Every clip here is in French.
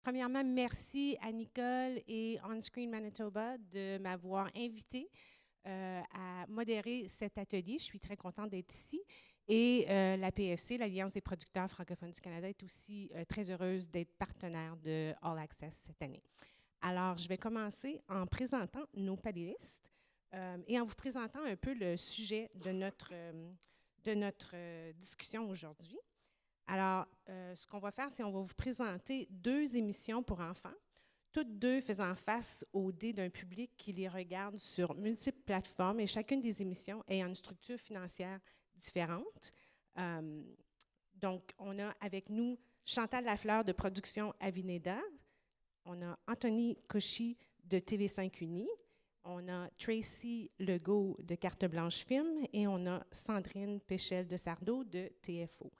Premièrement, merci à Nicole et Onscreen Manitoba de m'avoir invitée à modérer cet atelier. Je suis très contente d'être ici. Et la PFC, l'Alliance des producteurs francophones du Canada, est aussi très heureuse d'être partenaire de All Access cette année. Alors, je vais commencer en présentant nos panélistes et en vous présentant un peu le sujet de notre discussion aujourd'hui. Alors, ce qu'on va faire, c'est qu'on va vous présenter 2 émissions pour enfants, toutes 2 faisant face aux dés d'un public qui les regarde sur multiples plateformes et chacune des émissions ayant une structure financière différente. Donc, on a avec nous Chantal Lafleur de Production Avineda, on a Anthony Cauchy de TV5 Uni, on a Tracy Legault de Carte Blanche Film et on a Sandrine Péchel de Sardeau de TFO.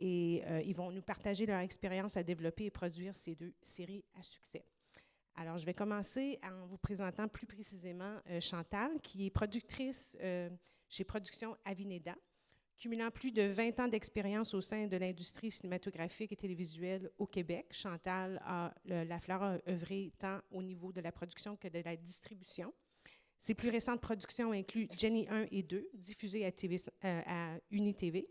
Et ils vont nous partager leur expérience à développer et produire ces 2 séries à succès. Alors, je vais commencer en vous présentant plus précisément Chantal, qui est productrice chez Production Avineda, cumulant plus de 20 ans d'expérience au sein de l'industrie cinématographique et télévisuelle au Québec. Chantal Lafleur a œuvré tant au niveau de la production que de la distribution. Ses plus récentes productions incluent Jenny 1 et 2, diffusées à UniTV,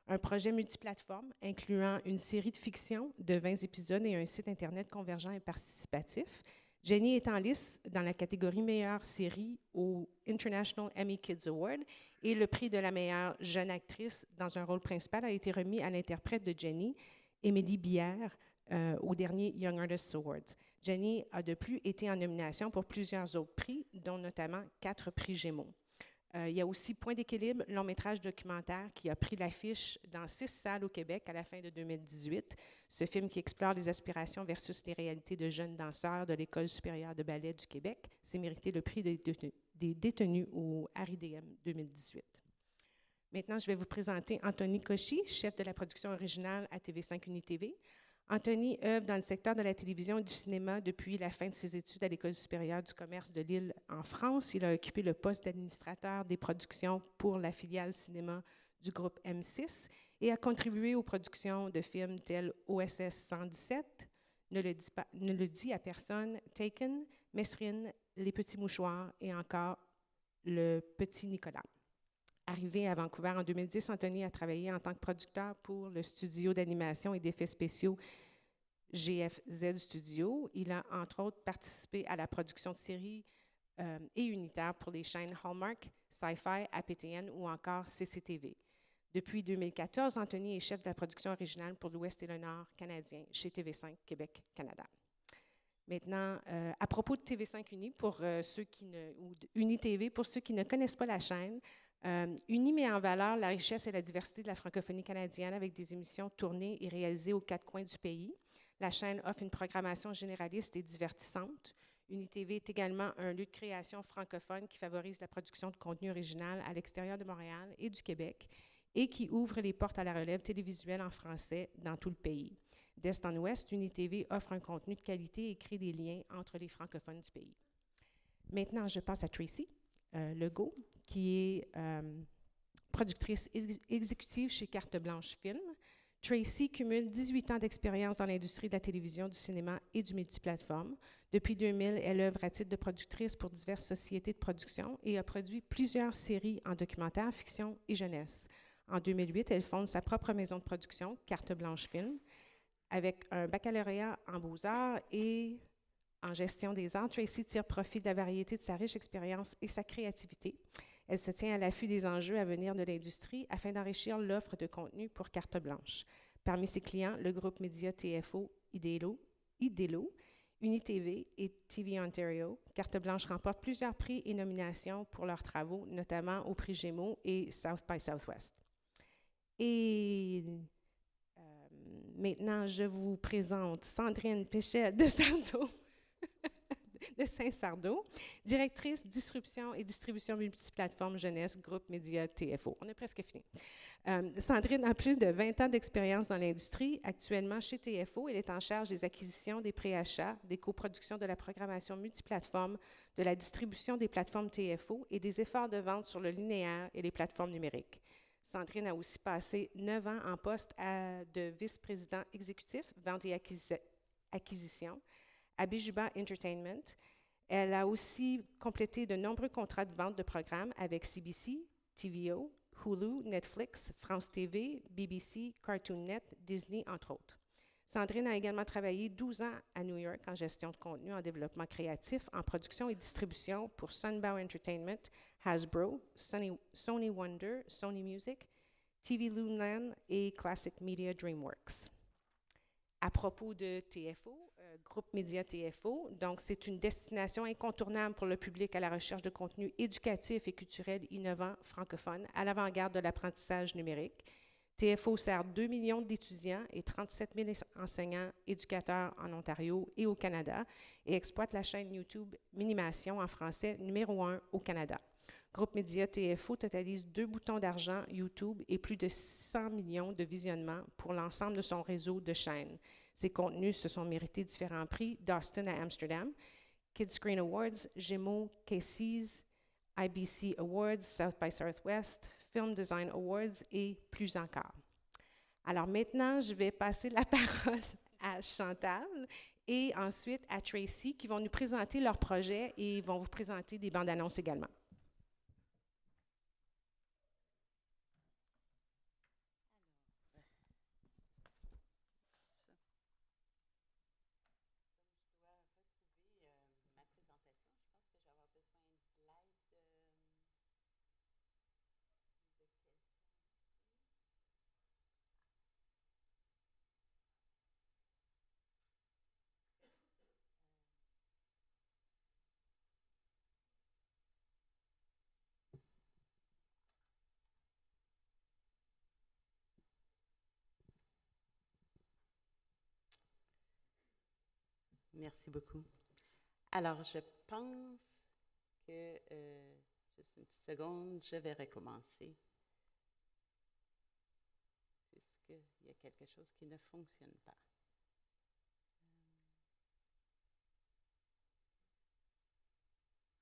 un projet multiplateforme incluant une série de fiction de 20 épisodes et un site Internet convergent et participatif. Jenny est en lice dans la catégorie meilleure série au International Emmy Kids Award et le prix de la meilleure jeune actrice dans un rôle principal a été remis à l'interprète de Jenny, Émilie Bière, au dernier Young Artists Awards. Jenny a de plus été en nomination pour plusieurs autres prix, dont notamment 4 prix Gémeaux. Il y a aussi Point d'équilibre, long métrage documentaire qui a pris l'affiche dans 6 salles au Québec à la fin de 2018. Ce film qui explore les aspirations versus les réalités de jeunes danseurs de l'École supérieure de ballet du Québec s'est mérité le prix des détenus au RIDM 2018. Maintenant, je vais vous présenter Anthony Cauchy, chef de la production originale à TV5 UniTV. Anthony œuvre dans le secteur de la télévision et du cinéma depuis la fin de ses études à l'École supérieure du commerce de Lille en France. Il a occupé le poste d'administrateur des productions pour la filiale cinéma du groupe M6 et a contribué aux productions de films tels OSS 117, Ne le dit à personne, Taken, Mesrine, Les Petits Mouchoirs et encore Le Petit Nicolas. Arrivé à Vancouver en 2010, Anthony a travaillé en tant que producteur pour le studio d'animation et d'effets spéciaux GFZ Studio. Il a, entre autres, participé à la production de séries et unitaires pour les chaînes Hallmark, Sci-Fi, APTN ou encore CCTV. Depuis 2014, Anthony est chef de la production originale pour l'Ouest et le Nord canadien chez TV5 Québec, Canada. Maintenant, à propos de TV5 Uni, ou UniTV, pour ceux qui ne connaissent pas la chaîne, Uni met en valeur la richesse et la diversité de la francophonie canadienne avec des émissions tournées et réalisées aux 4 coins du pays. La chaîne offre une programmation généraliste et divertissante. UniTV est également un lieu de création francophone qui favorise la production de contenu original à l'extérieur de Montréal et du Québec et qui ouvre les portes à la relève télévisuelle en français dans tout le pays. D'est en ouest, UniTV offre un contenu de qualité et crée des liens entre les francophones du pays. Maintenant, je passe à Tracy Legault, qui est productrice exécutive chez Carte Blanche Film. Tracy cumule 18 ans d'expérience dans l'industrie de la télévision, du cinéma et du multiplateforme. Depuis 2000, elle œuvre à titre de productrice pour diverses sociétés de production et a produit plusieurs séries en documentaire, fiction et jeunesse. En 2008, elle fonde sa propre maison de production, Carte Blanche Film. Avec un baccalauréat en beaux-arts et en gestion des arts, Tracy tire profit de la variété de sa riche expérience et sa créativité. Elle se tient à l'affût des enjeux à venir de l'industrie afin d'enrichir l'offre de contenu pour Carte Blanche. Parmi ses clients, le groupe média TFO, Idelo, UniTV et TV Ontario. Carte Blanche remporte plusieurs prix et nominations pour leurs travaux, notamment au prix Gémeaux et South by Southwest. Et maintenant, je vous présente Sandrine Péchel de Sardeau. de Saint-Sardeau, directrice disruption et distribution multiplateforme jeunesse, groupe média TFO. On est presque fini. Sandrine a plus de 20 ans d'expérience dans l'industrie. Actuellement, chez TFO, elle est en charge des acquisitions, des préachats, des coproductions de la programmation multiplateforme, de la distribution des plateformes TFO et des efforts de vente sur le linéaire et les plateformes numériques. Sandrine a aussi passé 9 ans en poste de vice-président exécutif, vente et acquisition, Abijuba Entertainment. Elle a aussi complété de nombreux contrats de vente de programmes avec CBC, TVO, Hulu, Netflix, France TV, BBC, Cartoon Net, Disney, entre autres. Sandrine a également travaillé 12 ans à New York en gestion de contenu, en développement créatif, en production et distribution pour Sunbow Entertainment, Hasbro, Sony Wonder, Sony Music, TV Loonland et Classic Media DreamWorks. À propos de TFO, Groupe Média TFO, donc c'est une destination incontournable pour le public à la recherche de contenus éducatifs et culturels innovants francophones à l'avant-garde de l'apprentissage numérique. TFO sert 2 millions d'étudiants et 37 000 enseignants éducateurs en Ontario et au Canada et exploite la chaîne YouTube Minimation en français numéro 1 au Canada. Groupe Média TFO totalise 2 boutons d'argent YouTube et plus de 600 millions de visionnements pour l'ensemble de son réseau de chaînes. Ses contenus se sont mérités différents prix, d'Austin à Amsterdam, Kids Screen Awards, Gémeaux, Casey's, IBC Awards, South by Southwest, Film Design Awards et plus encore. Alors maintenant, je vais passer la parole à Chantal et ensuite à Tracy qui vont nous présenter leur projet et vont vous présenter des bandes annonces également. Merci beaucoup. Alors, je pense que, juste une petite seconde, je vais recommencer, puisqu'il y a quelque chose qui ne fonctionne pas.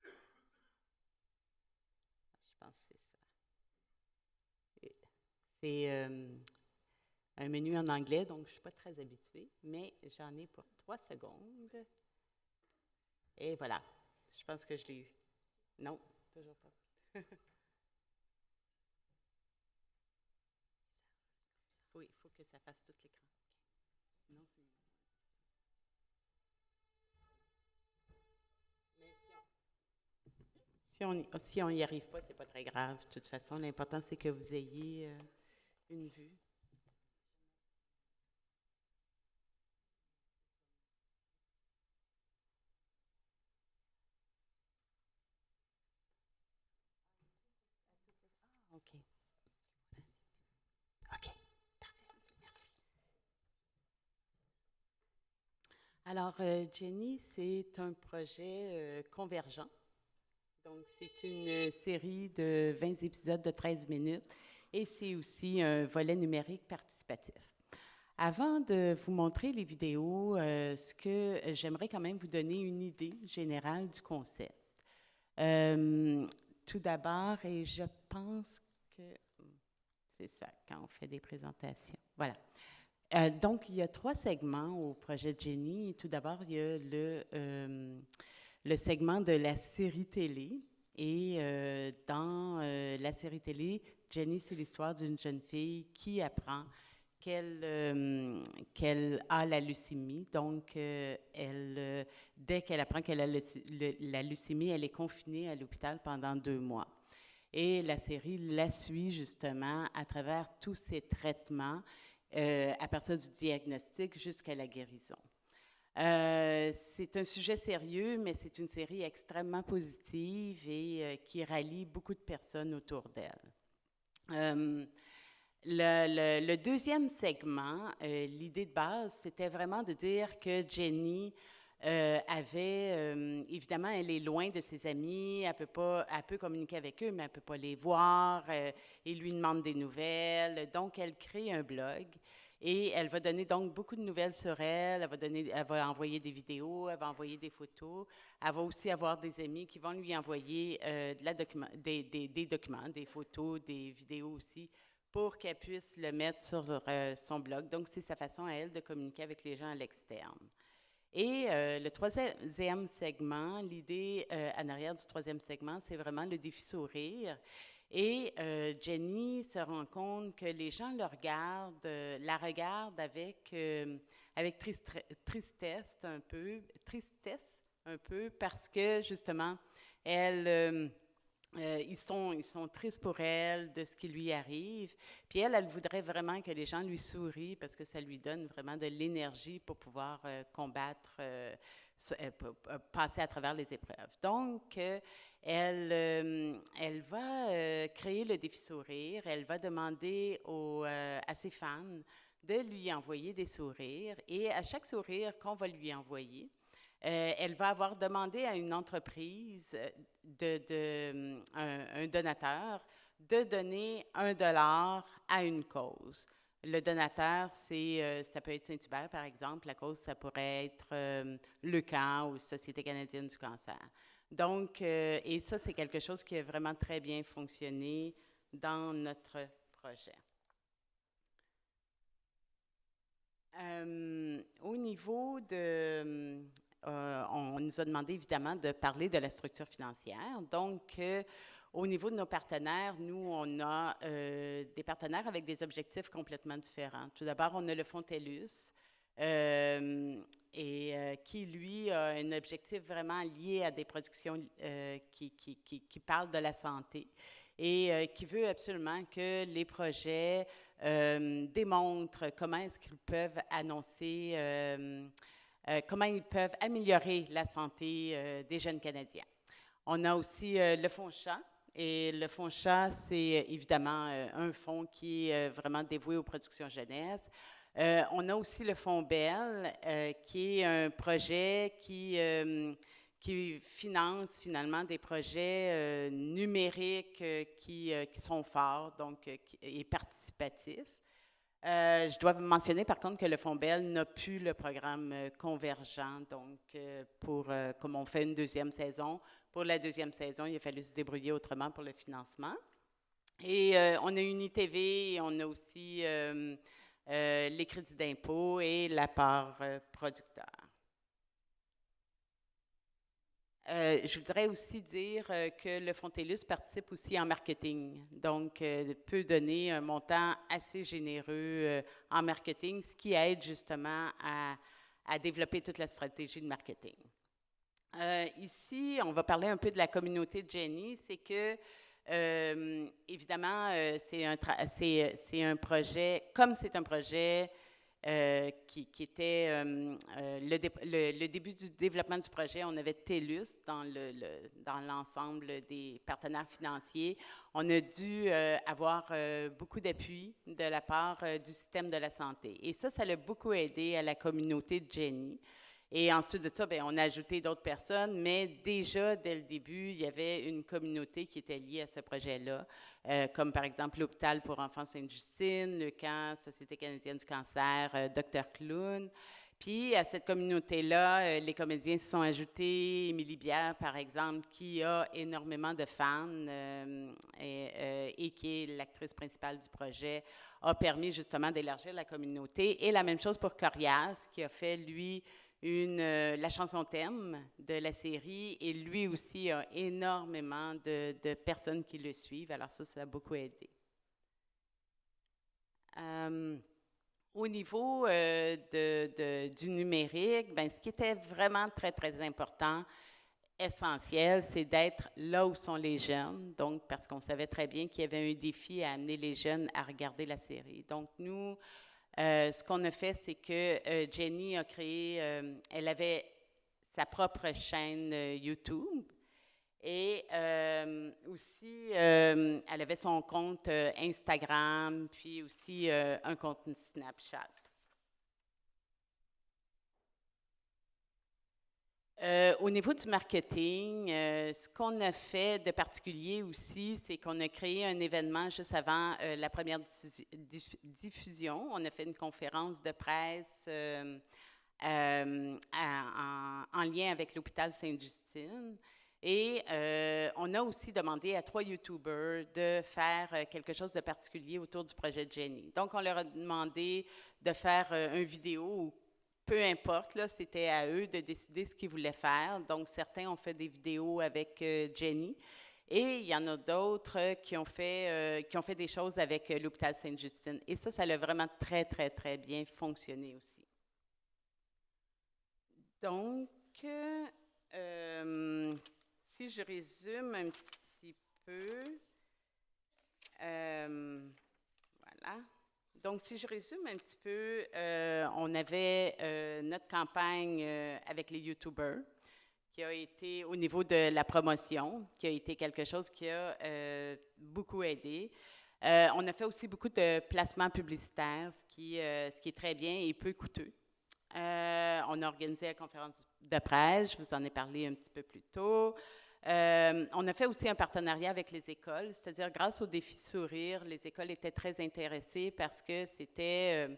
Je pense que c'est ça. C'est un menu en anglais, donc je ne suis pas très habituée, mais j'en ai pour 3 secondes. Et voilà, je pense que je l'ai eu. Non, toujours pas. Oui, il faut que ça fasse tout l'écran. Sinon, c'est... Mais si on n'y arrive pas, c'est pas très grave. De toute façon, l'important, c'est que vous ayez une vue. OK. OK, parfait. Merci. Alors, Jenny, c'est un projet convergent. Donc, c'est une série de 20 épisodes de 13 minutes et c'est aussi un volet numérique participatif. Avant de vous montrer les vidéos, ce que j'aimerais quand même vous donner une idée générale du concept. Tout d'abord, et je pense que c'est ça, quand on fait des présentations. Voilà. Donc, il y a 3 segments au projet Jenny. Tout d'abord, il y a le segment de la série télé. Et dans la série télé, Jenny, c'est l'histoire d'une jeune fille qui apprend qu'elle a la leucémie. Donc, dès qu'elle apprend qu'elle a la leucémie, elle est confinée à l'hôpital pendant 2 mois. Et la série la suit justement à travers tous ces traitements, à partir du diagnostic jusqu'à la guérison. C'est un sujet sérieux, mais c'est une série extrêmement positive et qui rallie beaucoup de personnes autour d'elle. Le deuxième segment, l'idée de base, c'était vraiment de dire que Jenny évidemment, elle est loin de ses amis, elle peut communiquer avec eux, mais elle ne peut pas les voir, ils lui demandent des nouvelles, donc elle crée un blog. Et elle va donner donc beaucoup de nouvelles sur elle, elle va envoyer des vidéos, elle va envoyer des photos, elle va aussi avoir des amis qui vont lui envoyer des documents, des photos, des vidéos aussi, pour qu'elle puisse le mettre sur son blog. Donc, c'est sa façon à elle de communiquer avec les gens à l'externe. Et le troisième segment, l'idée en arrière du troisième segment, c'est vraiment le défi sourire. Et Jenny se rend compte que les gens la regardent avec tristesse un peu, parce que justement, ils sont tristes pour elle de ce qui lui arrive. Puis elle voudrait vraiment que les gens lui sourient parce que ça lui donne vraiment de l'énergie pour pouvoir combattre, passer à travers les épreuves. Donc, elle va créer le défi sourire. Elle va demander à ses fans de lui envoyer des sourires. Et à chaque sourire qu'on va lui envoyer, elle va avoir demandé à une entreprise, un donateur, de donner $1 à une cause. Le donateur, ça peut être Saint-Hubert, par exemple. La cause, ça pourrait être le CAN ou Société canadienne du cancer. Donc, et ça, c'est quelque chose qui a vraiment très bien fonctionné dans notre projet. Au niveau de... on nous a demandé évidemment de parler de la structure financière. Donc, au niveau de nos partenaires, nous, on a des partenaires avec des objectifs complètement différents. Tout d'abord, on a le Fonds TELUS, qui, lui, a un objectif vraiment lié à des productions qui parlent de la santé et qui veut absolument que les projets démontrent comment est-ce qu'ils peuvent annoncer, comment ils peuvent améliorer la santé des jeunes Canadiens. On a aussi le Fonds Chat. Et le Fonds Chat, c'est évidemment un fonds qui est vraiment dévoué aux productions jeunesse. On a aussi le Fonds Bell, qui est un projet qui finance finalement des projets numériques qui sont forts donc, et participatifs. Je dois mentionner par contre que le Fonds Bell n'a plus le programme convergent, donc comme on fait une deuxième saison, pour la deuxième saison, il a fallu se débrouiller autrement pour le financement. Et on a UniTV, on a aussi les crédits d'impôt et la part producteur. Je voudrais aussi dire que le Fonds TELUS participe aussi en marketing, donc peut donner un montant assez généreux en marketing, ce qui aide justement à développer toute la stratégie de marketing. Ici, on va parler un peu de la communauté de Jenny. C'est que, évidemment, c'est un projet, comme c'est un projet qui était le début du développement du projet, on avait TELUS dans l'ensemble des partenaires financiers. On a dû avoir beaucoup d'appui de la part du système de la santé. Et ça l'a beaucoup aidé à la communauté de Jenny. Et ensuite de ça, bien, on a ajouté d'autres personnes, mais déjà, dès le début, il y avait une communauté qui était liée à ce projet-là, comme par exemple l'Hôpital pour enfants Sainte-Justine, le CAN, Société canadienne du cancer, Dr Clown. Puis, à cette communauté-là, les comédiens se sont ajoutés. Émilie Bière, par exemple, qui a énormément de fans et qui est l'actrice principale du projet, a permis justement d'élargir la communauté. Et la même chose pour Corias, qui a fait, lui, la chanson thème de la série, et lui aussi a énormément de personnes qui le suivent, alors ça a beaucoup aidé. Au niveau du numérique, bien, ce qui était vraiment très, très important, essentiel, c'est d'être là où sont les jeunes, donc parce qu'on savait très bien qu'il y avait un défi à amener les jeunes à regarder la série. Donc nous, ce qu'on a fait, c'est que Jenny a créé, elle avait sa propre chaîne YouTube et aussi, elle avait son compte Instagram, puis aussi un compte Snapchat. Au niveau du marketing, ce qu'on a fait de particulier aussi, c'est qu'on a créé un événement juste avant la première diffusion. On a fait une conférence de presse en lien avec l'Hôpital Sainte-Justine. Et on a aussi demandé à 3 YouTubers de faire quelque chose de particulier autour du projet de Jenny. Donc, on leur a demandé de faire une vidéo où peu importe, là, c'était à eux de décider ce qu'ils voulaient faire. Donc, certains ont fait des vidéos avec Jenny et il y en a d'autres qui ont fait des choses avec l'hôpital Sainte-Justine. Et ça a vraiment très, très, très bien fonctionné aussi. Donc, si je résume un petit peu, voilà. Donc, si je résume un petit peu, on avait notre campagne avec les YouTubers qui a été au niveau de la promotion, qui a été quelque chose qui a beaucoup aidé. On a fait aussi beaucoup de placements publicitaires, ce qui est très bien et peu coûteux. On a organisé la conférence de presse, je vous en ai parlé un petit peu plus tôt. On a fait aussi un partenariat avec les écoles, c'est-à-dire grâce au défi Sourire, les écoles étaient très intéressées parce que c'était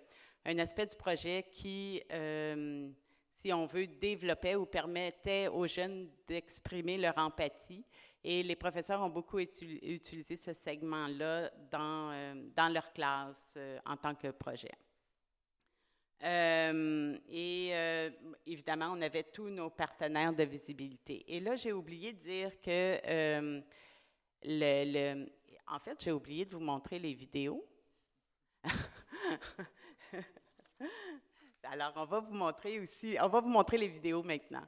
un aspect du projet qui, si on veut, développait ou permettait aux jeunes d'exprimer leur empathie. Et les professeurs ont beaucoup utilisé ce segment-là dans leur classe en tant que projet. Évidemment, on avait tous nos partenaires de visibilité. Et là, j'ai oublié de dire que en fait, j'ai oublié de vous montrer les vidéos. Alors, on va vous montrer les vidéos maintenant.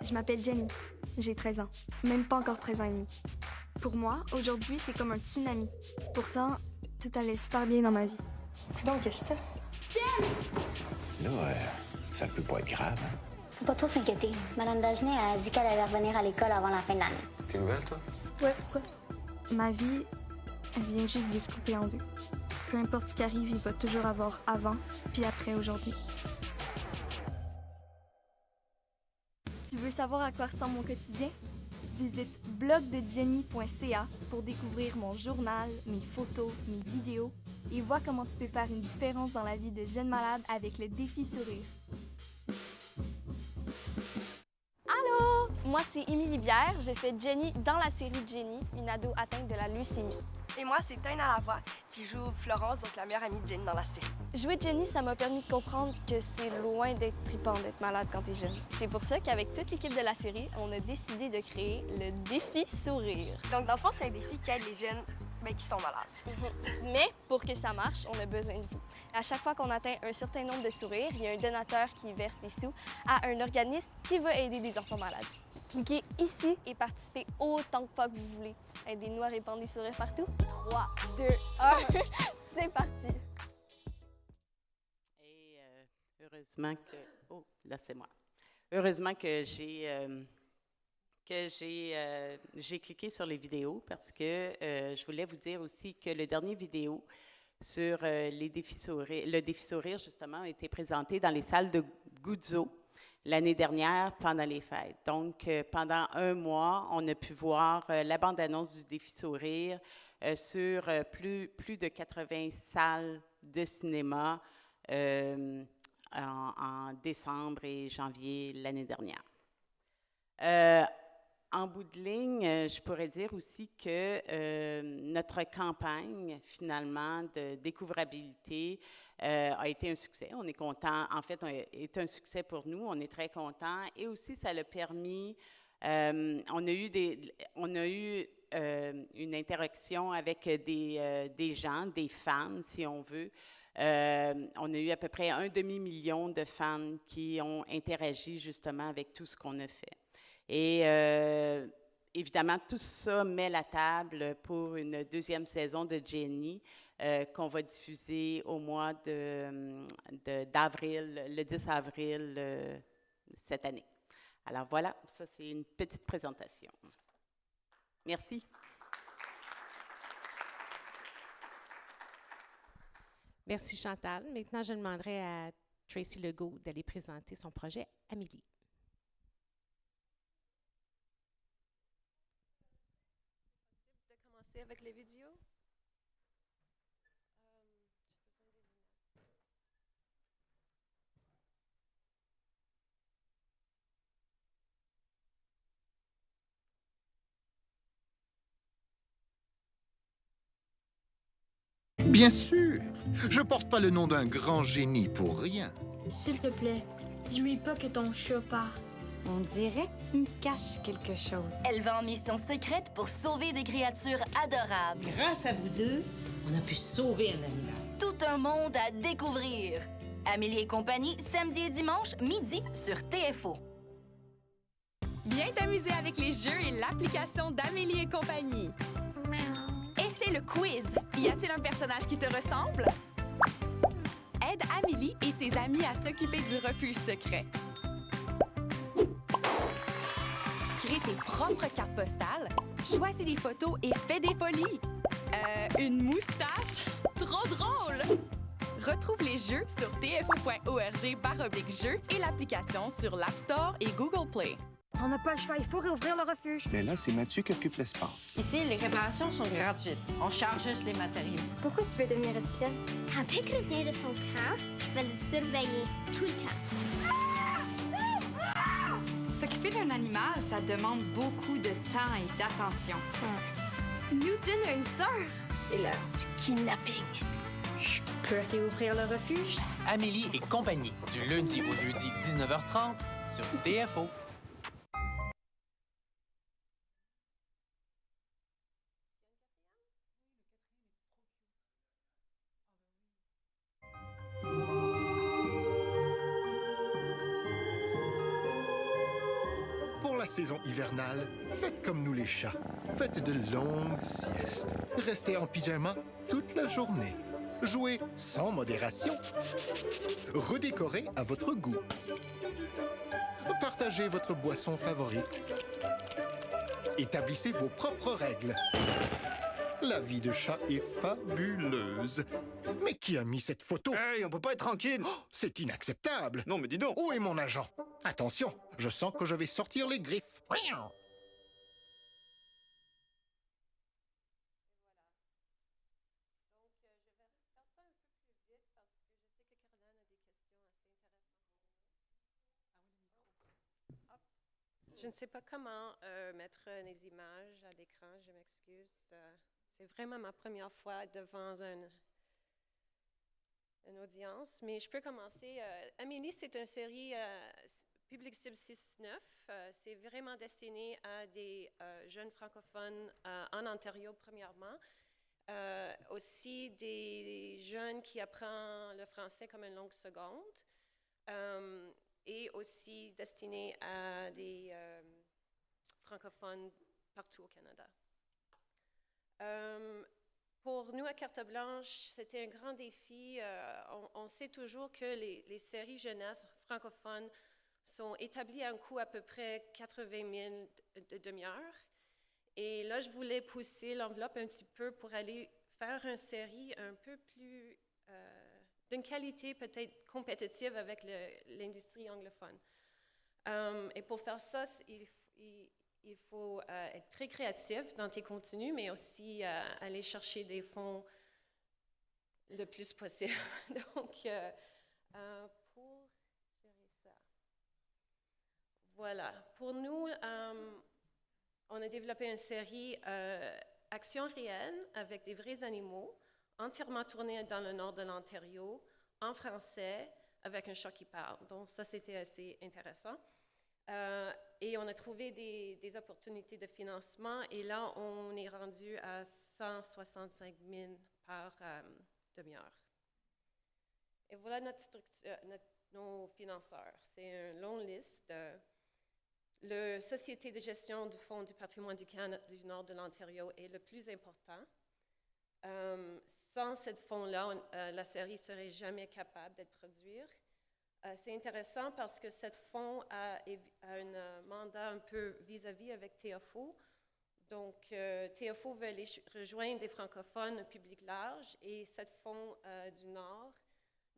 Je m'appelle Jenny, j'ai 13 ans, même pas encore 13 ans et demi. Pour moi, aujourd'hui, c'est comme un tsunami. Pourtant, tout allait super bien dans ma vie. Donc, qu'est-ce que t'as? Là, ça peut pas être grave. Hein? Faut pas trop s'inquiéter. Madame Dagenet a dit qu'elle allait revenir à l'école avant la fin de l'année. T'es nouvelle, toi? Ouais, pourquoi? Ma vie, elle vient juste de se couper en deux. Peu importe ce qui arrive, il va toujours avoir avant puis après aujourd'hui. Tu veux savoir à quoi ressemble mon quotidien? Visite blogdejenny.ca pour découvrir mon journal, mes photos, mes vidéos et vois comment tu peux faire une différence dans la vie de jeunes malades avec le défi Sourire. Allô! Moi, c'est Émilie Bière. Je fais Jenny dans la série Jenny, une ado atteinte de la leucémie. Et moi, c'est Taina Lavoie, qui joue Florence, donc la meilleure amie de Jenny dans la série. Jouer Jenny, ça m'a permis de comprendre que c'est loin d'être trippant d'être malade quand t'es jeune. C'est pour ça qu'avec toute l'équipe de la série, on a décidé de créer le défi Sourire. Donc, dans le fond, c'est un défi qui aide les jeunes qui sont malades. Mais pour que ça marche, on a besoin de vous. À chaque fois qu'on atteint un certain nombre de sourires, il y a un donateur qui verse des sous à un organisme qui va aider des enfants malades. Cliquez ici et participez autant de fois que vous voulez. Aidez-nous à répandre des sourires partout. 3, 2, 1, c'est parti! Et heureusement que... Oh, là, c'est moi. Heureusement que j'ai cliqué sur les vidéos parce que je voulais vous dire aussi que le dernier vidéo sur le défi Sourire, justement, a été présenté dans les salles de Guzzo l'année dernière pendant les fêtes. Donc, pendant un mois, on a pu voir la bande-annonce du défi Sourire sur plus de 80 salles de cinéma en décembre et janvier l'année dernière. En bout de ligne, je pourrais dire aussi que notre campagne, finalement, de découvrabilité a été un succès. On est content. En fait, c'est un succès pour nous. On est très contents. Et aussi, ça l'a permis... on a eu une interaction avec des gens, des fans, si on veut. On a eu à peu près 1 demi-million de fans qui ont interagi justement avec tout ce qu'on a fait. Et évidemment, tout ça met la table pour une deuxième saison de Jenny qu'on va diffuser au mois d'avril, le 10 avril cette année. Alors voilà, ça c'est une petite présentation. Merci. Merci Chantal. Maintenant, je demanderai à Tracy Legault d'aller présenter son projet Amélie. De commencer avec les vidéos? Bien sûr. Je porte pas le nom d'un grand génie pour rien. S'il te plaît, dis-lui pas que ton chat part. On dirait que tu me caches quelque chose. Elle va en mission secrète pour sauver des créatures adorables. Grâce à vous deux, on a pu sauver un animal. Tout un monde à découvrir. Amélie et compagnie, samedi et dimanche, midi, sur TFO. Viens t'amuser avec les jeux et l'application d'Amélie et compagnie. Et c'est le quiz. Y a-t-il un personnage qui te ressemble? Aide Amélie et ses amis à s'occuper du refuge secret. Crée tes propres cartes postales, choisis des photos et fais des folies. Une moustache? Trop drôle! Retrouve les jeux sur tfo.org/jeux et l'application sur l'App Store et Google Play. On n'a pas le choix, il faut réouvrir le refuge. Mais là, c'est Mathieu qui occupe l'espace. Ici, les réparations sont gratuites. On charge juste les matériaux. Pourquoi tu veux devenir espionne? Quand Pic revient de son camp, je vais le surveiller tout le temps. S'occuper d'un animal, ça demande beaucoup de temps et d'attention. Newton a une sœur. C'est l'heure du kidnapping. Je peux réouvrir le refuge? Amélie et compagnie, du lundi au jeudi 19h30 sur TFO. Pour la saison hivernale, faites comme nous les chats. Faites de longues siestes. Restez en pyjama toute la journée. Jouez sans modération. Redécorez à votre goût. Partagez votre boisson favorite. Établissez vos propres règles. La vie de chat est fabuleuse. Mais qui a mis cette photo? Hey, on peut pas être tranquille! Oh, c'est inacceptable! Non, mais dis donc! Où est mon agent? Attention, je sens que je vais sortir les griffes. Je ne sais pas comment mettre les images à l'écran, je m'excuse. C'est vraiment ma première fois devant une audience, mais je peux commencer. Amélie, c'est une série Public Cible 6-9. C'est vraiment destiné à des jeunes francophones en Ontario, premièrement. Aussi des jeunes qui apprennent le français comme une langue seconde. Et aussi destiné à des francophones partout au Canada. Pour nous, à Carte Blanche, c'était un grand défi. On sait toujours que les séries jeunesse francophones sont établies à un coût à peu près 80 000 de demi-heure. Et là, je voulais pousser l'enveloppe un petit peu pour aller faire une série un peu plus... d'une qualité peut-être compétitive avec l'industrie anglophone. Et pour faire ça, il faut être très créatif dans tes contenus, mais aussi aller chercher des fonds le plus possible. Donc, pour gérer ça. Voilà. Pour nous, on a développé une série Action réelle avec des vrais animaux, entièrement tournée dans le nord de l'Ontario, en français, avec un chat qui parle. Donc, ça, c'était assez intéressant. Et on a trouvé des opportunités de financement, et là, on est rendu à 165 000 par demi-heure. Et voilà nos financeurs. C'est une longue liste. La Société de gestion du Fonds du patrimoine du Canada du nord de l'Ontario est le plus important. Sans ce fonds-là, la série ne serait jamais capable d'être produite. C'est intéressant parce que ce fonds a un mandat un peu vis-à-vis avec TFO. Donc, TFO veut aller rejoindre des francophones au public large, et ce fonds du Nord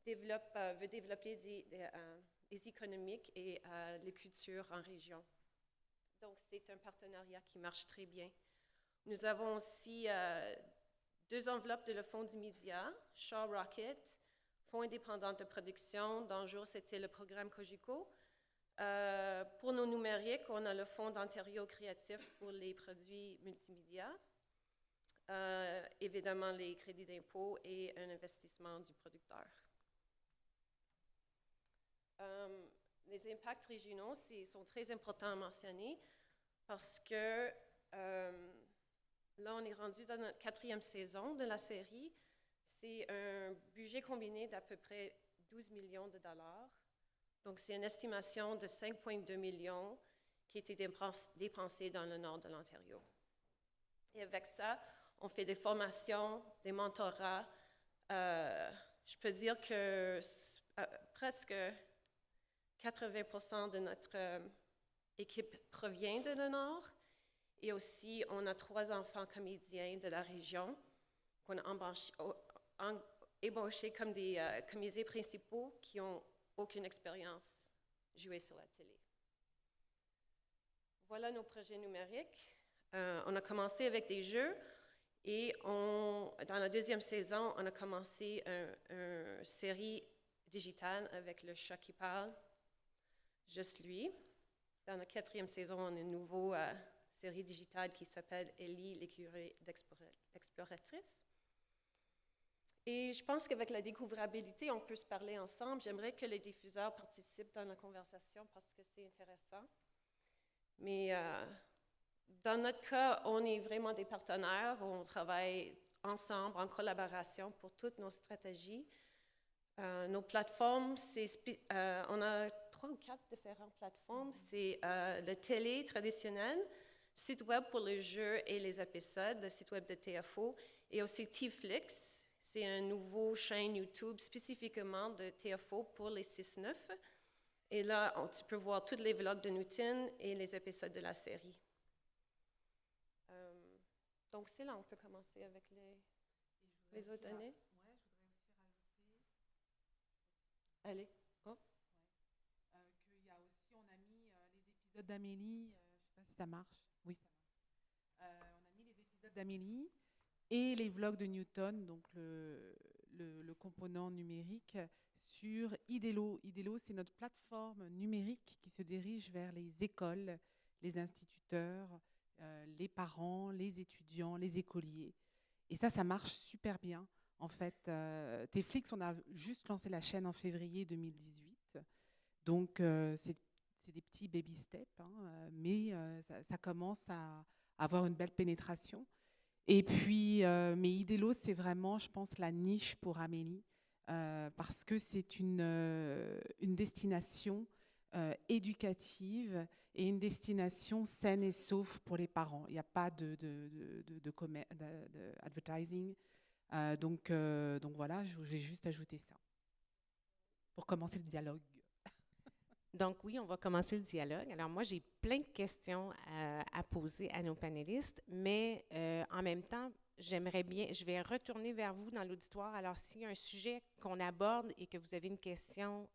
veut développer des économiques et les cultures en région. Donc, c'est un partenariat qui marche très bien. Nous avons aussi 2 enveloppes de le Fonds du média, Shaw Rocket, Fonds indépendant de production. Dans le jour, c'était le programme Cogeco. Pour nos numériques, on a le Fonds d'Ontario créatif pour les produits multimédia. évidemment les crédits d'impôt et un investissement du producteur. Les impacts régionaux sont très importants à mentionner parce que là, on est rendu dans notre 4e saison de la série. C'est un budget combiné d'à peu près 12 millions de dollars. Donc, c'est une estimation de 5,2 millions qui a été dépensée dans le nord de l'Ontario. Et avec ça, on fait des formations, des mentorats. Je peux dire que presque 80% de notre équipe provient de le nord. Et aussi, on a 3 enfants comédiens de la région qu'on a embauchés comme des comédiens principaux qui n'ont aucune expérience jouée sur la télé. Voilà nos projets numériques. On a commencé avec des jeux et dans la 2e saison, on a commencé une série digitale avec le chat qui parle, juste lui. Dans la 4e saison, on a une nouvelle série digitale qui s'appelle Ellie, l'écureuil d'exploratrice. Et je pense qu'avec la découvrabilité, on peut se parler ensemble. J'aimerais que les diffuseurs participent dans la conversation parce que c'est intéressant. Mais dans notre cas, on est vraiment des partenaires. On travaille ensemble, en collaboration pour toutes nos stratégies. Nos plateformes, on a 3 ou 4 différentes plateformes. C'est la télé traditionnelle, site web pour les jeux et les épisodes, le site web de TFO, et aussi T-Flix. C'est un nouveau chaîne YouTube spécifiquement de TFO pour les 6-9. Et là, tu peux voir tous les vlogs de Newton et les épisodes de la série. Donc, c'est là, on peut commencer avec les autres données. Oui, je voudrais aussi rajouter. Allez. Oh. Qu'il y a aussi, on a mis les épisodes d'Amélie, je ne sais pas si ça marche. Oui, ça marche. On a mis les épisodes d'Amélie et les vlogs de Newton, donc le component numérique, sur Idelo. Idelo, c'est notre plateforme numérique qui se dirige vers les écoles, les instituteurs, les parents, les étudiants, les écoliers. Et ça marche super bien. En fait, T-Flix, on a juste lancé la chaîne en février 2018. Donc, c'est des petits baby steps, hein, mais ça commence à avoir une belle pénétration. Et puis, mais Idelo, c'est vraiment, je pense, la niche pour Amélie, parce que c'est une destination éducative et une destination saine et sauve pour les parents. Il n'y a pas de advertising. Donc voilà, j'ai juste ajouté ça pour commencer le dialogue. Donc oui, on va commencer le dialogue. Alors moi, j'ai plein de questions à poser à nos panélistes, mais en même temps, je vais retourner vers vous dans l'auditoire. Alors s'il y a un sujet qu'on aborde et que vous avez une question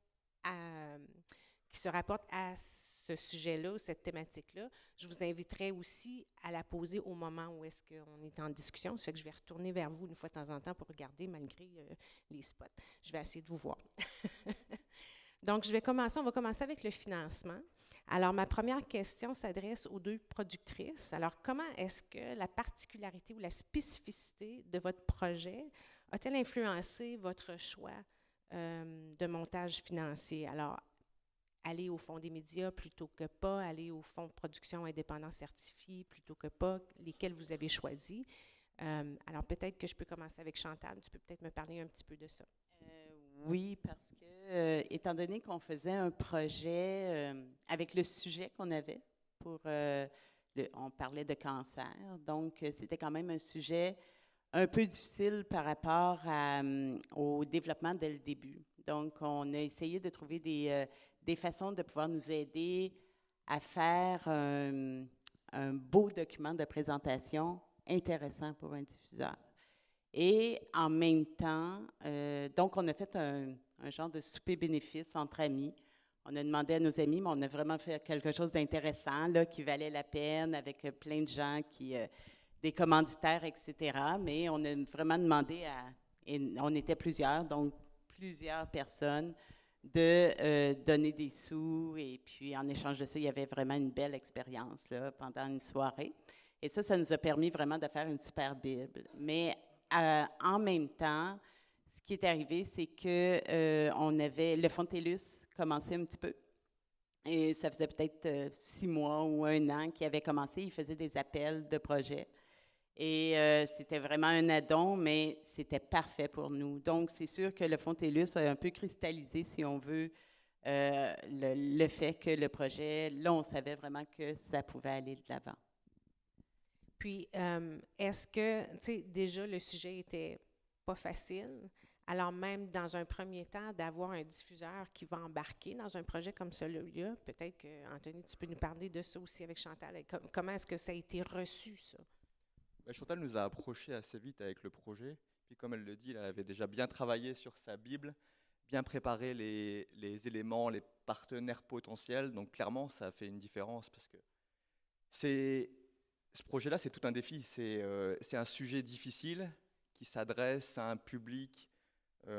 qui se rapporte à ce sujet-là, cette thématique-là, je vous inviterai aussi à la poser au moment où est-ce qu'on est en discussion. Ça fait que je vais retourner vers vous une fois de temps en temps pour regarder malgré les spots. Je vais essayer de vous voir. Donc, on va commencer avec le financement. Alors, ma première question s'adresse aux 2 productrices. Alors, comment est-ce que la particularité ou la spécificité de votre projet a-t-elle influencé votre choix de montage financier? Alors, aller au Fonds des médias plutôt que pas, aller au Fonds de production indépendant certifié plutôt que pas, lesquels vous avez choisis. Alors, peut-être que je peux commencer avec Chantal. Tu peux peut-être me parler un petit peu de ça. Oui, parce que, étant donné qu'on faisait un projet avec le sujet qu'on avait, on parlait de cancer, donc c'était quand même un sujet un peu difficile par rapport au développement dès le début. Donc, on a essayé de trouver des façons de pouvoir nous aider à faire un beau document de présentation intéressant pour un diffuseur. Et en même temps, donc on a fait un genre de souper bénéfice entre amis. On a demandé à nos amis, mais on a vraiment fait quelque chose d'intéressant, là, qui valait la peine, avec plein de gens, des commanditaires, etc. Mais on a vraiment demandé on était plusieurs, donc plusieurs personnes, de donner des sous. Et puis, en échange de ça, il y avait vraiment une belle expérience là, pendant une soirée. Et ça nous a permis vraiment de faire une super Bible. Mais en même temps, ce qui est arrivé, c'est que on avait le Fonds TELUS commençait un petit peu. Et ça faisait peut-être 6 mois ou 1 an qu'il avait commencé. Il faisait des appels de projets. Et c'était vraiment un addon, mais c'était parfait pour nous. Donc, c'est sûr que le Fonds TELUS a un peu cristallisé, si on veut, le fait que le projet, là, on savait vraiment que ça pouvait aller de l'avant. Puis, est-ce que, tu sais, déjà, le sujet était pas facile? Alors même dans un premier temps, d'avoir un diffuseur qui va embarquer dans un projet comme celui-là, peut-être que, Anthony, tu peux nous parler de ça aussi avec Chantal. Comment est-ce que ça a été reçu, ça? Chantal nous a approchés assez vite avec le projet. Puis comme elle le dit, elle avait déjà bien travaillé sur sa Bible, bien préparé les éléments, les partenaires potentiels. Donc clairement, ça a fait une différence parce que ce projet-là, c'est tout un défi. C'est un sujet difficile qui s'adresse à un public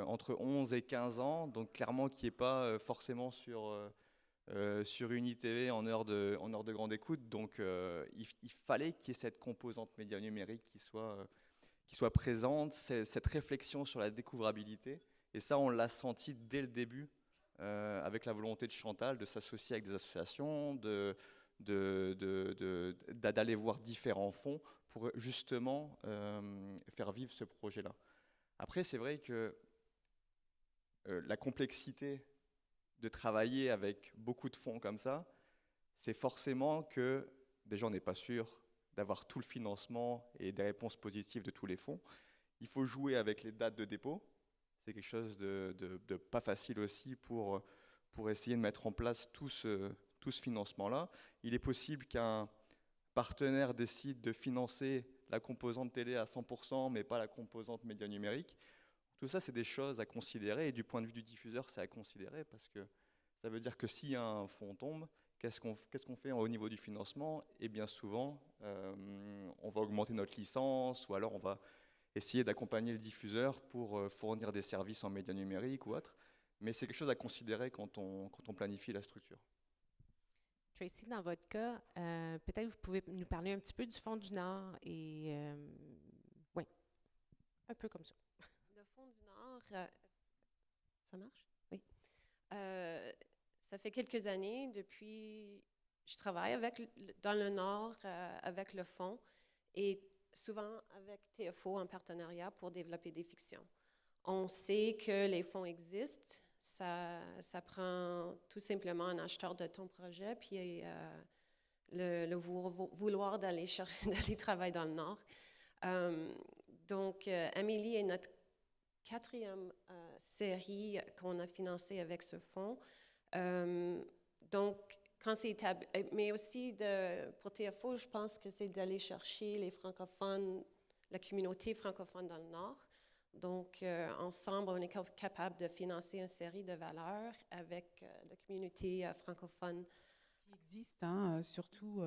entre 11 et 15 ans, donc clairement qui n'est pas forcément sur une ITV en heure de grande écoute. Donc il fallait qu'il y ait cette composante média numérique qui soit présente, cette réflexion sur la découvrabilité. Et ça, on l'a senti dès le début, avec la volonté de Chantal de s'associer avec des associations, d'aller voir différents fonds pour justement faire vivre ce projet-là. Après, c'est vrai que la complexité de travailler avec beaucoup de fonds comme ça, c'est forcément que déjà on n'est pas sûr d'avoir tout le financement et des réponses positives de tous les fonds. Il faut jouer avec les dates de dépôt. C'est quelque chose de pas facile aussi pour essayer de mettre en place tout ce financement-là. Il est possible qu'un partenaire décide de financer la composante télé à 100%, mais pas la composante média numérique. Tout ça, c'est des choses à considérer, et du point de vue du diffuseur, c'est à considérer, parce que ça veut dire que si un fonds tombe, qu'est-ce qu'on fait au niveau du financement? Et bien souvent, on va augmenter notre licence, ou alors on va essayer d'accompagner le diffuseur pour fournir des services en médias numériques ou autre. Mais c'est quelque chose à considérer quand on planifie la structure. Tracy, dans votre cas, peut-être vous pouvez nous parler un petit peu du Fonds du Nord et oui, un peu comme ça. Le Fonds du Nord, ça marche? Oui. Ça fait quelques années depuis, je travaille dans le Nord avec le Fonds et souvent avec TFO en partenariat pour développer des fictions. On sait que les fonds existent. Ça prend tout simplement un acheteur de ton projet, puis le vouloir d'aller travailler dans le Nord. Donc, Amélie est notre 4e série qu'on a financée avec ce fonds. Donc, quand c'est établi, mais aussi pour TFO, je pense que c'est d'aller chercher les francophones, la communauté francophone dans le Nord. Donc, ensemble, on est capable de financer une série de valeurs avec la communauté francophone. Qui existe, surtout,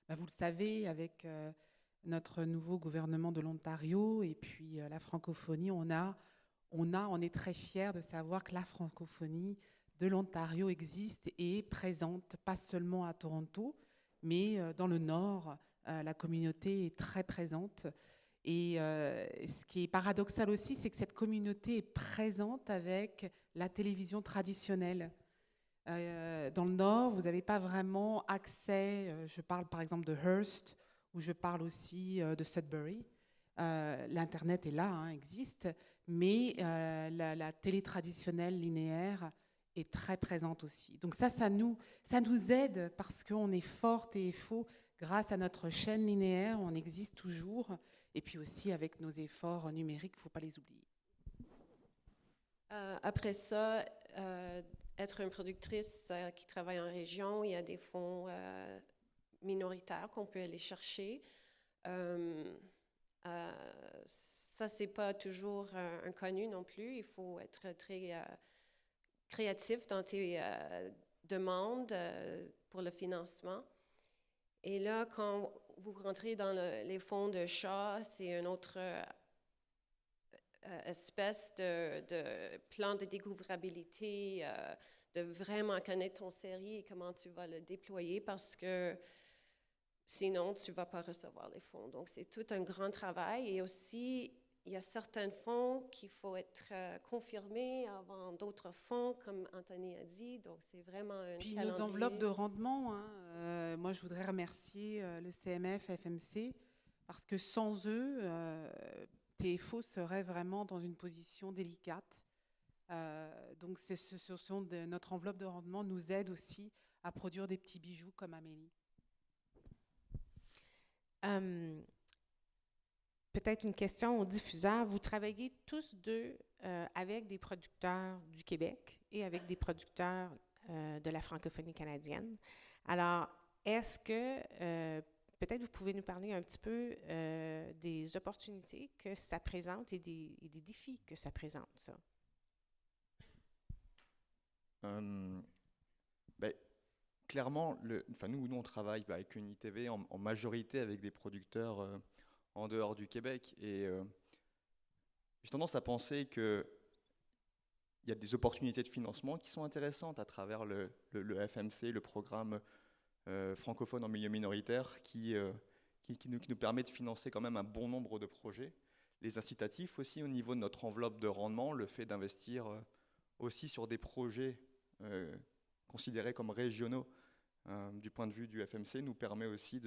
vous le savez, avec notre nouveau gouvernement de l'Ontario et puis la francophonie, on est très fiers de savoir que la francophonie de l'Ontario existe et est présente, pas seulement à Toronto, mais dans le Nord, la communauté est très présente. Et ce qui est paradoxal aussi, c'est que cette communauté est présente avec la télévision traditionnelle. Dans le Nord, vous n'avez pas vraiment accès, je parle par exemple de Hearst, ou je parle aussi de Sudbury. L'Internet est là, existe, mais la télé traditionnelle linéaire est très présente aussi. Donc ça nous aide parce qu'on est forte et faux grâce à notre chaîne linéaire, on existe toujours. Et puis aussi avec nos efforts numériques, il ne faut pas les oublier. Après ça, être une productrice qui travaille en région, il y a des fonds minoritaires qu'on peut aller chercher. Ça, ce n'est pas toujours inconnu non plus. Il faut être très créatif dans tes demandes pour le financement. Et là, quand vous rentrez dans les fonds de chat, c'est une autre espèce de plan de découvrabilité, de vraiment connaître ton série et comment tu vas le déployer, parce que Sinon, tu ne vas pas recevoir les fonds. Donc, c'est tout un grand travail. Et aussi, il y a certains fonds qu'il faut être confirmés avant d'autres fonds, comme Anthony a dit. Donc, c'est vraiment un Puis calendrier. nos enveloppes de rendement, hein, moi je voudrais remercier le CMF, FMC, parce que sans eux, TFO serait vraiment dans une position délicate. Donc notre enveloppe de rendement nous aide aussi à produire des petits bijoux comme Amélie. Peut-être une question aux diffuseurs. Vous travaillez tous deux avec des producteurs du Québec et avec des producteurs de la francophonie canadienne. Alors, est-ce que peut-être vous pouvez nous parler un petit peu des opportunités que ça présente et des défis que ça présente, ça? Clairement, nous, on travaille avec UniTV en majorité avec des producteurs en dehors du Québec. Et j'ai tendance à penser qu'il y a des opportunités de financement qui sont intéressantes à travers le FMC, le programme francophone en milieu minoritaire, qui nous permet de financer quand même un bon nombre de projets. Les incitatifs aussi au niveau de notre enveloppe de rendement, le fait d'investir aussi sur des projets considérés comme régionaux du point de vue du FMC nous permet aussi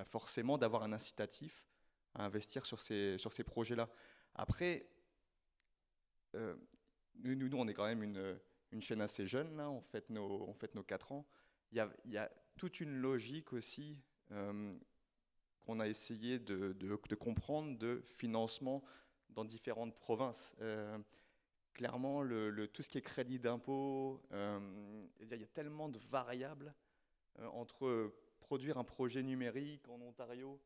forcément d'avoir un incitatif à investir sur ces projets-là. Après, nous, on est quand même une chaîne assez jeune, là, on fête nos 4 ans. Il y a toute une logique aussi qu'on a essayé de comprendre de financement dans différentes provinces. Clairement, tout ce qui est crédit d'impôt, il y a tellement de variables entre produire un projet numérique en Ontario.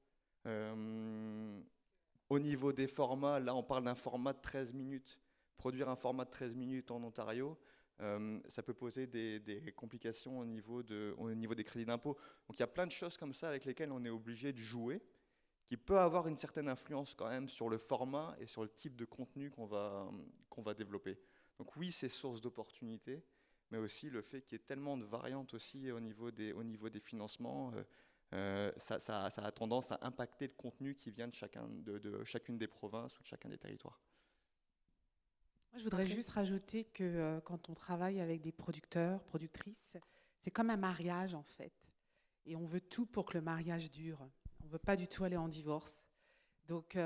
Au niveau des formats, là on parle d'un format de 13 minutes. Produire un format de 13 minutes en Ontario, ça peut poser des complications au niveau des crédits d'impôt. Donc il y a plein de choses comme ça avec lesquelles on est obligé de jouer, qui peut avoir une certaine influence quand même sur le format et sur le type de contenu qu'on va développer. Donc oui, c'est source d'opportunités, mais aussi le fait qu'il y ait tellement de variantes aussi au niveau des financements, ça a tendance à impacter le contenu qui vient de chacune des provinces ou de chacun des territoires. Moi, je voudrais juste rajouter que quand on travaille avec des producteurs, productrices, c'est comme un mariage en fait. Et on veut tout pour que le mariage dure. On ne veut pas du tout aller en divorce. Donc,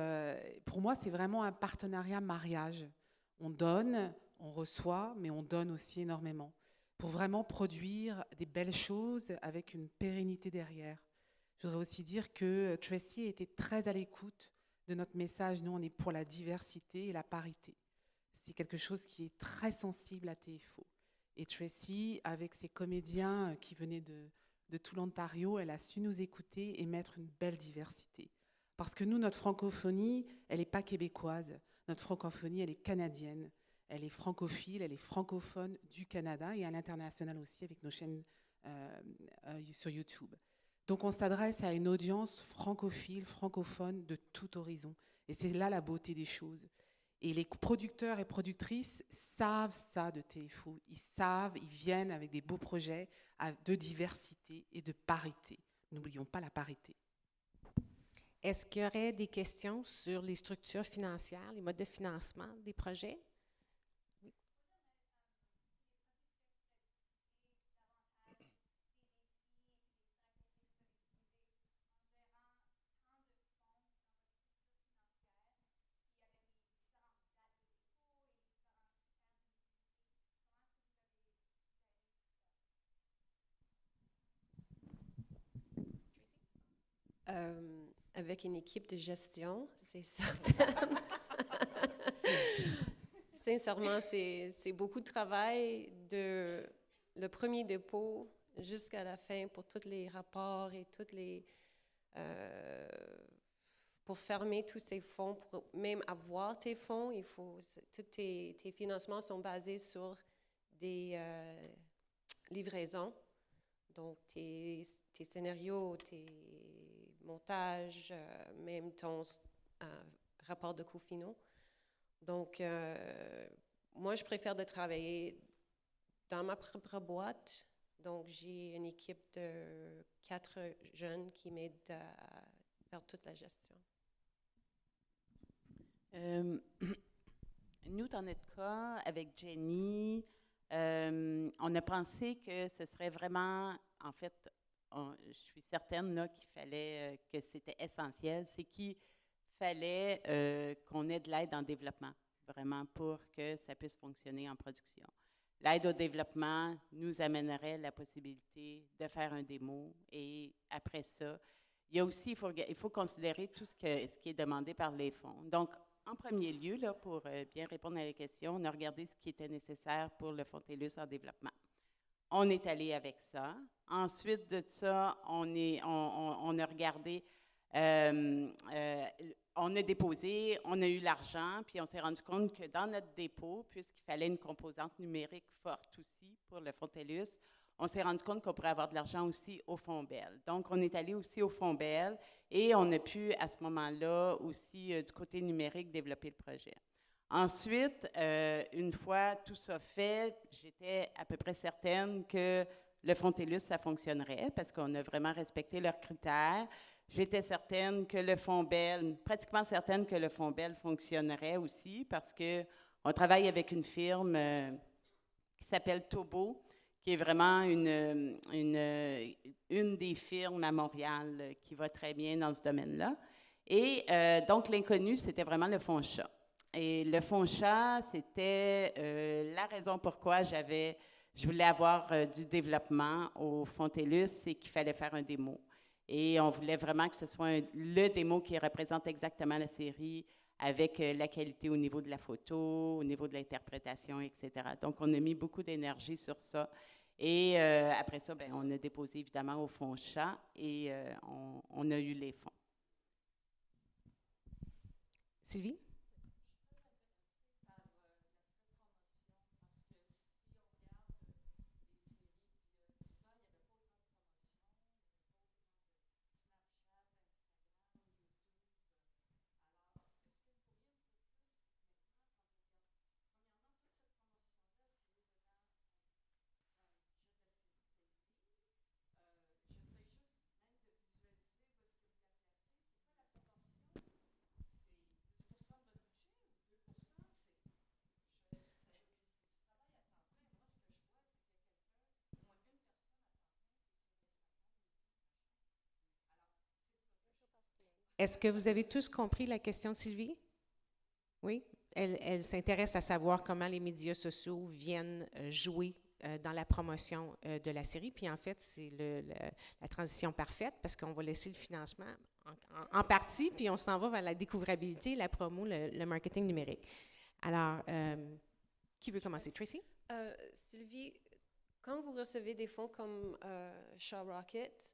pour moi, c'est vraiment un partenariat mariage. On donne, on reçoit, mais on donne aussi énormément pour vraiment produire des belles choses avec une pérennité derrière. Je voudrais aussi dire que Tracy était très à l'écoute de notre message. Nous, on est pour la diversité et la parité. C'est quelque chose qui est très sensible à TFO. Et Tracy, avec ses comédiens qui venaient de tout l'Ontario, elle a su nous écouter et mettre une belle diversité. Parce que nous, notre francophonie, elle n'est pas québécoise. Notre francophonie, elle est canadienne. Elle est francophile, elle est francophone du Canada et à l'international aussi avec nos chaînes sur YouTube. Donc on s'adresse à une audience francophile, francophone de tout horizon. Et c'est là la beauté des choses. Et les producteurs et productrices savent ça de TFO. Ils viennent avec des beaux projets de diversité et de parité. N'oublions pas la parité. Est-ce qu'il y aurait des questions sur les structures financières, les modes de financement des projets? Oui. Avec une équipe de gestion, c'est certain. Sincèrement, c'est beaucoup de travail de le premier dépôt jusqu'à la fin pour tous les rapports et pour fermer tous ces fonds, pour même avoir tes fonds, tous tes financements sont basés sur des livraisons. Donc, tes scénarios, tes montages, même ton rapport de coûts finaux. Donc, moi, je préfère de travailler dans ma propre boîte Donc, j'ai une équipe de 4 jeunes qui m'aident à faire toute la gestion. Nous, dans notre cas, avec Jenny, on a pensé que ce serait vraiment, en fait, je suis certaine là, qu'il fallait, que c'était essentiel, c'est qu'il fallait qu'on ait de l'aide en développement, vraiment pour que ça puisse fonctionner en production. L'aide au développement nous amènerait la possibilité de faire un démo et après ça, il y a aussi, il faut considérer tout ce qui est demandé par les fonds. Donc, en premier lieu, là, pour bien répondre à la question, on a regardé ce qui était nécessaire pour le Fonds TELUS en développement. On est allé avec ça. Ensuite de ça, on a regardé, on a déposé, on a eu l'argent, puis on s'est rendu compte que dans notre dépôt, puisqu'il fallait une composante numérique forte aussi pour le Fonds TELUS, on s'est rendu compte qu'on pourrait avoir de l'argent aussi au Fonds Bell. Donc, on est allé aussi au Fonds Bell et on a pu, à ce moment-là, aussi, du côté numérique, développer le projet. Ensuite, une fois tout ça fait, j'étais à peu près certaine que le Fonds TELUS, ça fonctionnerait parce qu'on a vraiment respecté leurs critères. J'étais certaine que le Fonds Bell, pratiquement certaine que le Fonds Bell fonctionnerait aussi parce qu'on travaille avec une firme qui s'appelle Tobo, qui est vraiment une des firmes à Montréal qui va très bien dans ce domaine-là. Et donc, l'inconnu, c'était vraiment le Fonds Chat. Et le Fonds Chat, c'était la raison pourquoi je voulais avoir du développement au Fonds TELUS, c'est qu'il fallait faire un démo. Et on voulait vraiment que ce soit le démo qui représente exactement la série avec la qualité au niveau de la photo, au niveau de l'interprétation, etc. Donc, on a mis beaucoup d'énergie sur ça. Et après ça, bien, on a déposé évidemment au Fonds Chat et on a eu les fonds. Sylvie? Est-ce que vous avez tous compris la question de Sylvie? Oui? Elle s'intéresse à savoir comment les médias sociaux viennent jouer dans la promotion de la série. Puis en fait, c'est la transition parfaite parce qu'on va laisser le financement en partie, puis on s'en va vers la découvrabilité, la promo, le marketing numérique. Alors, qui veut commencer? Tracy? Sylvie, quand vous recevez des fonds comme Shaw Rocket,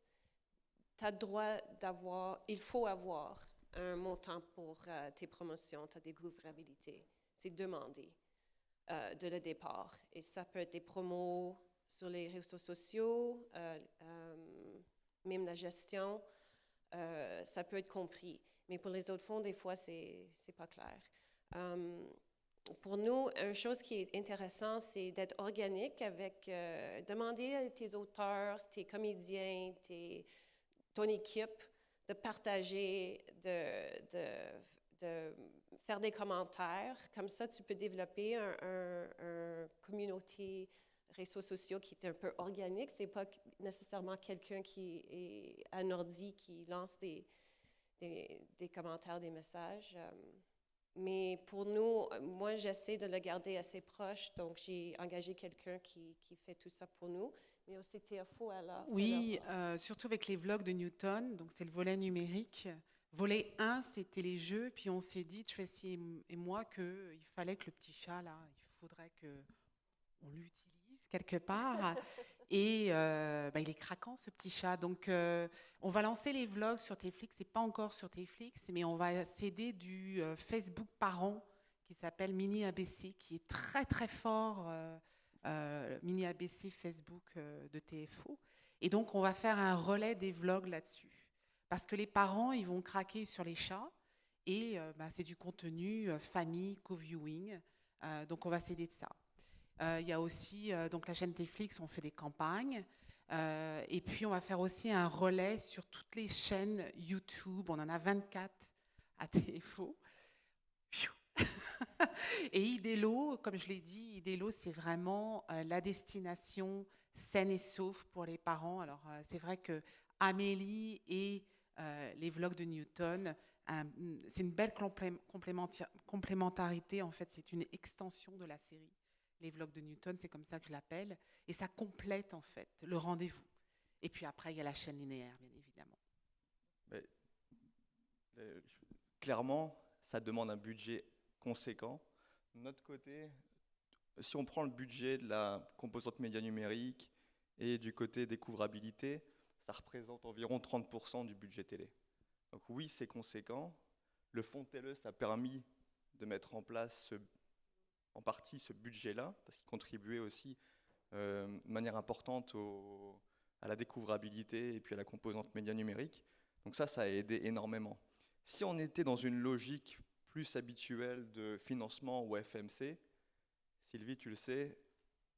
tu as le droit il faut avoir un montant pour tes promotions, ta découvrabilité. C'est demandé de le départ. Et ça peut être des promos sur les réseaux sociaux, même la gestion, ça peut être compris. Mais pour les autres fonds, des fois, c'est pas clair. Pour nous, une chose qui est intéressante, c'est d'être organique avec demander à tes auteurs, tes comédiens, ton équipe de partager, de faire des commentaires. Comme ça, tu peux développer un communauté réseaux sociaux qui est un peu organique. Ce n'est pas nécessairement quelqu'un qui est à un ordi qui lance des commentaires, des messages. Mais pour nous, moi, j'essaie de le garder assez proche. Donc, j'ai engagé quelqu'un qui fait tout ça pour nous. Mais aussi TFO, alors. Oui, surtout avec les vlogs de Newton. Donc, c'est le volet numérique. Volet 1, c'était les jeux. Puis, on s'est dit, Tracy et moi, qu'il fallait que le petit chat, là, il faudrait qu'on l'utilise quelque part. Et il est craquant, ce petit chat. Donc, on va lancer les vlogs sur Netflix. Ce n'est pas encore sur Netflix, mais on va s'aider du Facebook parent qui s'appelle Mini ABC, qui est très, très fort. Mini ABC Facebook de TFO. Et donc, on va faire un relais des vlogs là-dessus. Parce que les parents, ils vont craquer sur les chats. Et c'est du contenu famille, co-viewing. Donc, on va s'aider de ça. Il y a aussi donc la chaîne Netflix, on fait des campagnes. Et puis, on va faire aussi un relais sur toutes les chaînes YouTube. On en a 24 à TFO. Et Idélo, comme je l'ai dit, Idélo, c'est vraiment la destination saine et sauve pour les parents. Alors, c'est vrai que Amélie et les vlogs de Newton, c'est une belle complémentarité. En fait, c'est une extension de la série. Les vlogs de Newton, c'est comme ça que je l'appelle. Et ça complète, en fait, le rendez-vous. Et puis après, il y a la chaîne linéaire, bien évidemment. Mais, clairement, ça demande un budget conséquent. De notre côté, si on prend le budget de la composante média numérique et du côté découvrabilité, ça représente environ 30% du budget télé. Donc oui, c'est conséquent. Le fonds TLE, a permis de mettre en place en partie ce budget-là, parce qu'il contribuait aussi de manière importante à la découvrabilité et puis à la composante média numérique. Donc ça a aidé énormément. Si on était dans une logique plus habituelle de financement ou FMC, Sylvie, tu le sais,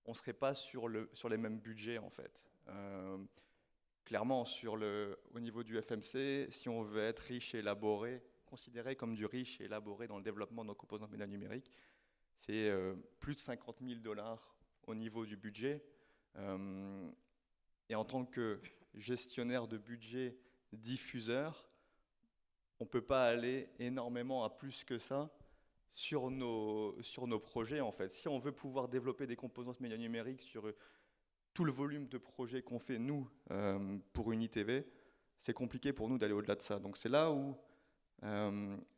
on ne serait pas sur les mêmes budgets en fait. Clairement, au niveau du FMC, si on veut être riche et élaboré, considéré comme du riche et élaboré dans le développement de nos composantes médias numériques, c'est plus de 50 000 $ au niveau du budget. Et en tant que gestionnaire de budget diffuseur, on ne peut pas aller énormément à plus que ça sur nos projets en fait. Si on veut pouvoir développer des composantes médias numériques sur tout le volume de projets qu'on fait nous pour UniTV, c'est compliqué pour nous d'aller au-delà de ça. Donc c'est là où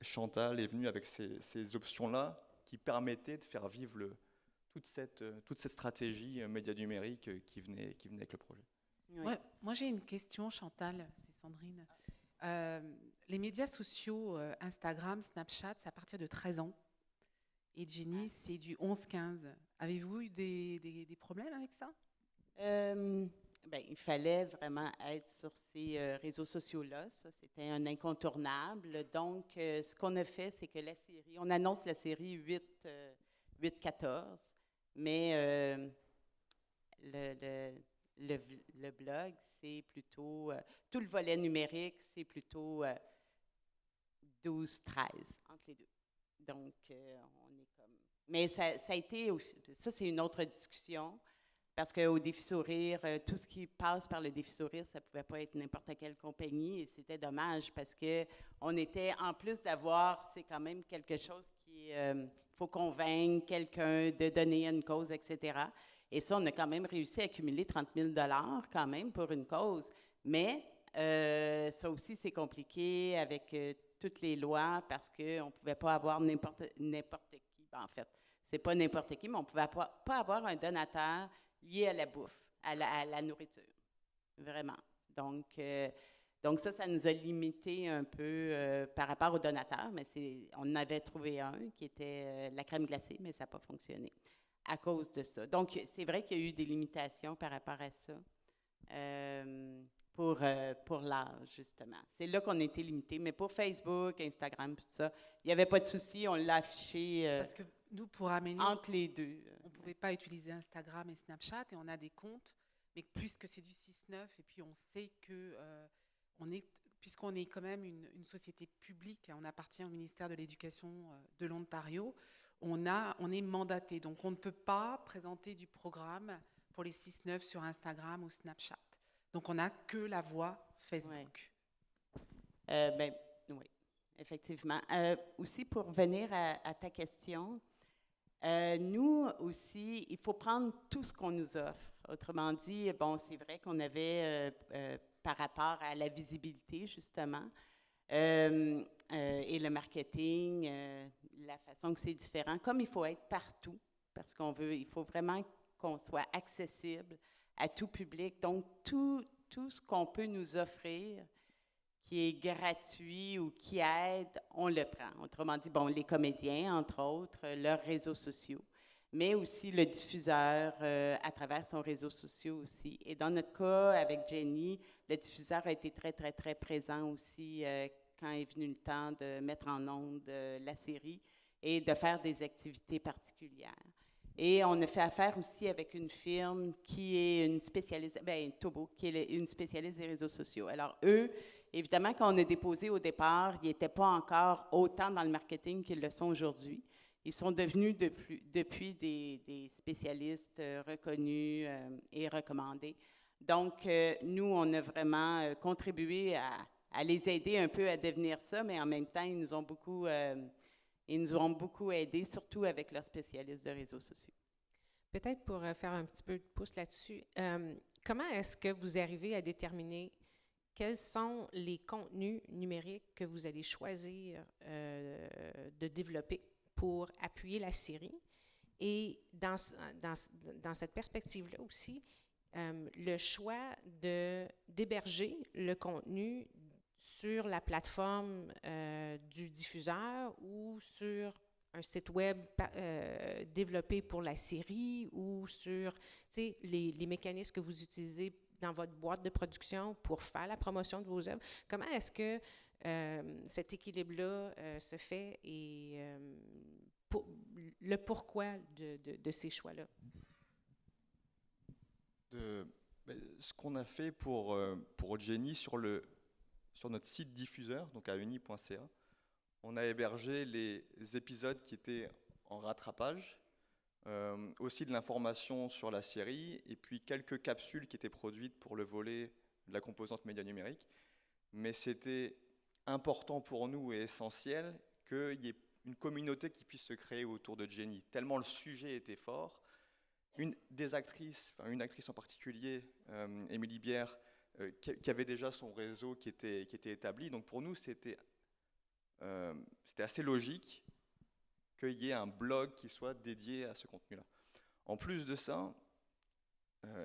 Chantal est venue avec ces options-là qui permettaient de faire vivre toute cette stratégie média numérique qui venait avec le projet. Oui. Ouais, moi j'ai une question, Chantal, c'est Sandrine. Les médias sociaux, Instagram, Snapchat, c'est à partir de 13 ans. Et Jenny, c'est du 11-15. Avez-vous eu des problèmes avec ça? Il fallait vraiment être sur ces réseaux sociaux-là. Ça, c'était un incontournable. Donc, ce qu'on a fait, c'est que on annonce la série 8-14, mais le blog, c'est plutôt... tout le volet numérique, c'est plutôt 12-13, entre les deux. Donc, on est comme... Mais ça a été... Ça, c'est une autre discussion, parce qu'au Défi Sourire, tout ce qui passe par le Défi Sourire, ça ne pouvait pas être n'importe quelle compagnie, et c'était dommage, parce qu'on était, en plus d'avoir, c'est quand même quelque chose qui... Il faut convaincre quelqu'un de donner à une cause, etc., et ça, on a quand même réussi à accumuler 30 000 $ quand même pour une cause. Mais ça aussi, c'est compliqué avec toutes les lois parce qu'on ne pouvait pas avoir n'importe qui. Ben, en fait, c'est pas n'importe qui, mais on ne pouvait pas avoir un donateur lié à la bouffe, à la nourriture. Vraiment. Donc ça nous a limité un peu par rapport aux donateurs. Mais on en avait trouvé un qui était la crème glacée, mais ça n'a pas fonctionné à cause de ça. Donc, c'est vrai qu'il y a eu des limitations par rapport à ça pour l'âge, justement. C'est là qu'on a été limité. Mais pour Facebook, Instagram, tout ça, il n'y avait pas de souci. On l'a affiché parce que nous, pour Amélie, entre les deux. On ne pouvait pas utiliser Instagram et Snapchat, et on a des comptes, mais puisque c'est du 6-9, et puis on sait que puisqu'on est quand même une société publique, on appartient au ministère de l'Éducation de l'Ontario, on est mandaté. Donc, on ne peut pas présenter du programme pour les 6-9 sur Instagram ou Snapchat. Donc, on n'a que la voie Facebook. Oui, effectivement. Aussi, pour revenir à ta question, nous aussi, il faut prendre tout ce qu'on nous offre. Autrement dit, bon, c'est vrai qu'on avait, par rapport à la visibilité, justement, et le marketing, la façon que c'est différent, comme il faut être partout, parce il faut vraiment qu'on soit accessible à tout public. Donc, tout ce qu'on peut nous offrir qui est gratuit ou qui aide, on le prend. Autrement dit, bon, les comédiens, entre autres, leurs réseaux sociaux, mais aussi le diffuseur à travers son réseau social aussi. Et dans notre cas, avec Jenny, le diffuseur a été très, très, très présent aussi quand est venu le temps de mettre en onde la série et de faire des activités particulières. Et on a fait affaire aussi avec une firme qui est une spécialiste, Tobo, qui est une spécialiste des réseaux sociaux. Alors, eux, évidemment, quand on a déposé au départ, ils n'étaient pas encore autant dans le marketing qu'ils le sont aujourd'hui. Ils sont devenus depuis des spécialistes reconnus et recommandés. Donc, nous, on a vraiment contribué à les aider un peu à devenir ça, mais en même temps, ils nous ont beaucoup aidés, surtout avec leurs spécialistes de réseaux sociaux. Peut-être pour faire un petit peu de pouce là-dessus, comment est-ce que vous arrivez à déterminer quels sont les contenus numériques que vous allez choisir de développer pour appuyer la série? Et dans cette perspective-là aussi, le choix d'héberger le contenu sur la plateforme du diffuseur ou sur un site web développé pour la série ou sur les mécanismes que vous utilisez dans votre boîte de production pour faire la promotion de vos œuvres. Comment est-ce que cet équilibre-là se fait et le pourquoi de ces choix-là? Ce qu'on a fait pour Jenny sur notre site diffuseur, donc à uni.ca, on a hébergé les épisodes qui étaient en rattrapage, aussi de l'information sur la série, et puis quelques capsules qui étaient produites pour le volet de la composante média numérique. Mais c'était important pour nous et essentiel qu'il y ait une communauté qui puisse se créer autour de Jenny, tellement le sujet était fort. Une actrice en particulier, Émilie Bière, qui avait déjà son réseau qui était établi. Donc pour nous, c'était assez logique qu'il y ait un blog qui soit dédié à ce contenu-là. En plus de ça,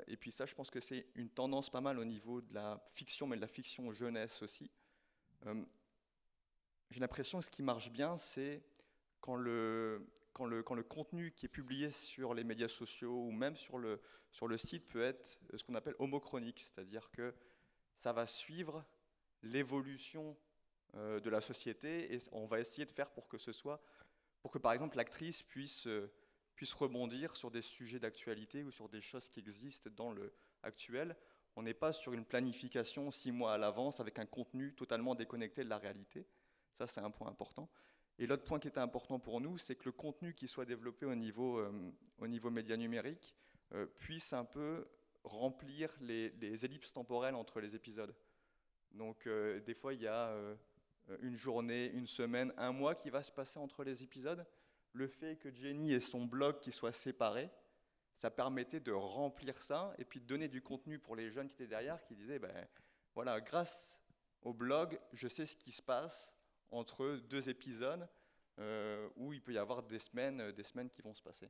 et puis ça, je pense que c'est une tendance pas mal au niveau de la fiction, mais de la fiction jeunesse aussi. J'ai l'impression que ce qui marche bien, c'est quand le contenu qui est publié sur les médias sociaux ou même sur le site peut être ce qu'on appelle homochronique, c'est-à-dire que ça va suivre l'évolution de la société et on va essayer de faire pour que par exemple l'actrice puisse rebondir sur des sujets d'actualité ou sur des choses qui existent dans le actuel. On n'est pas sur une planification 6 mois à l'avance avec un contenu totalement déconnecté de la réalité. Ça, c'est un point important. Et l'autre point qui était important pour nous, c'est que le contenu qui soit développé au niveau média numérique puisse un peu remplir les ellipses temporelles entre les épisodes. Donc des fois, il y a une journée, une semaine, un mois qui va se passer entre les épisodes. Le fait que Jenny ait son blog qui soit séparé, ça permettait de remplir ça et puis de donner du contenu pour les jeunes qui étaient derrière, qui disaient, voilà, grâce au blog, je sais ce qui se passe entre 2 épisodes où il peut y avoir des semaines qui vont se passer.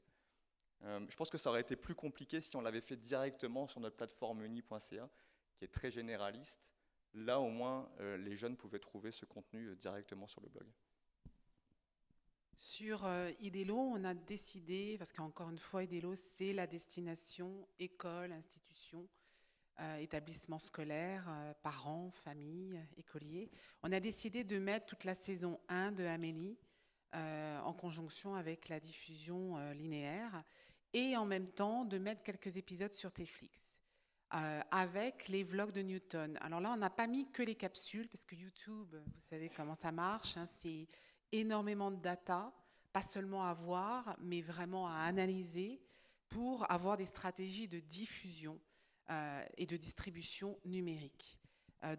Je pense que ça aurait été plus compliqué si on l'avait fait directement sur notre plateforme uni.ca, qui est très généraliste. Là, au moins, les jeunes pouvaient trouver ce contenu directement sur le blog. Sur Idelo, on a décidé, parce qu'encore une fois, Idelo, c'est la destination école, institution, établissement scolaire, parents, familles, écoliers. On a décidé de mettre toute la saison 1 de Amélie en conjonction avec la diffusion linéaire et en même temps de mettre quelques épisodes sur Netflix avec les vlogs de Newton. Alors là, on n'a pas mis que les capsules parce que YouTube, vous savez comment ça marche, hein, c'est énormément de data, pas seulement à voir, mais vraiment à analyser pour avoir des stratégies de diffusion et de distribution numérique.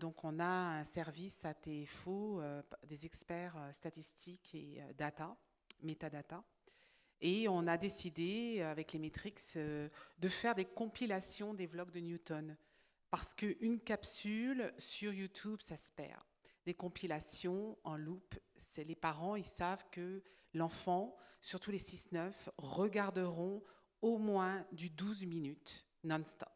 Donc on a un service à TFO, des experts statistiques et data, metadata, et on a décidé avec les Metrics de faire des compilations des vlogs de Newton, parce qu'une capsule sur YouTube, ça se perd. Des compilations en loop, c'est les parents, ils savent que l'enfant, surtout les 6-9, regarderont au moins du 12 minutes non-stop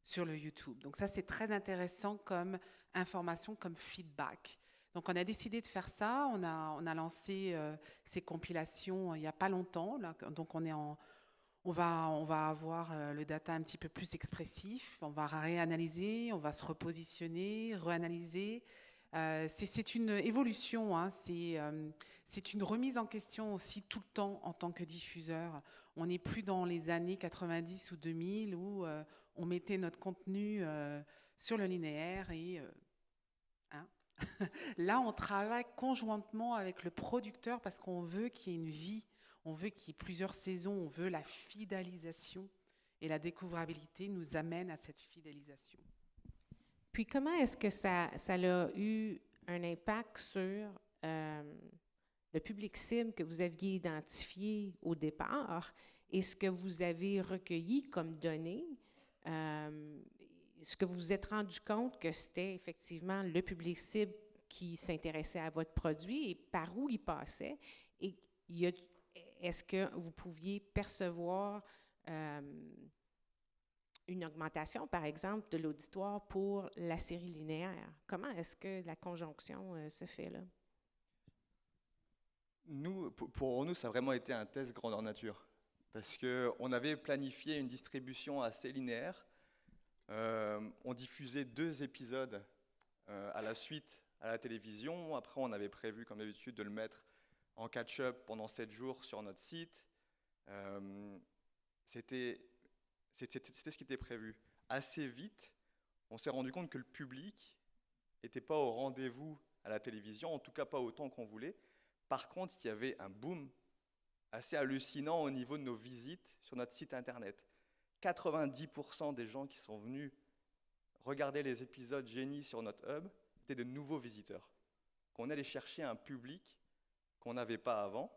sur le YouTube. Donc ça, c'est très intéressant comme information, comme feedback. Donc on a décidé de faire ça, on a lancé ces compilations il n'y a pas longtemps, là, donc on va avoir le data un petit peu plus expressif, on va réanalyser, on va se repositionner, réanalyser, C'est une évolution, hein, c'est une remise en question aussi tout le temps en tant que diffuseur. On n'est plus dans les années 90 ou 2000 où on mettait notre contenu sur le linéaire et là, on travaille conjointement avec le producteur parce qu'on veut qu'il y ait une vie, on veut qu'il y ait plusieurs saisons, on veut la fidélisation. Et la découvrabilité nous amène à cette fidélisation. Puis comment est-ce que ça a eu un impact sur le public cible que vous aviez identifié au départ et ce que vous avez recueilli comme données? Est-ce que vous vous êtes rendu compte que c'était effectivement le public cible qui s'intéressait à votre produit et par où il passait? Et est-ce que vous pouviez percevoir une augmentation, par exemple, de l'auditoire pour la série linéaire? Comment est-ce que la conjonction se fait là? Nous, pour nous, ça a vraiment été un test grandeur nature. Parce qu'on avait planifié une distribution assez linéaire. On diffusait 2 épisodes à la suite à la télévision. Après, on avait prévu, comme d'habitude, de le mettre en catch-up pendant 7 jours sur notre site. C'était ce qui était prévu. Assez vite, on s'est rendu compte que le public n'était pas au rendez-vous à la télévision, en tout cas pas autant qu'on voulait. Par contre, il y avait un boom assez hallucinant au niveau de nos visites sur notre site internet. 90% des gens qui sont venus regarder les épisodes Génie sur notre hub étaient de nouveaux visiteurs. Qu'on allait chercher un public qu'on n'avait pas avant.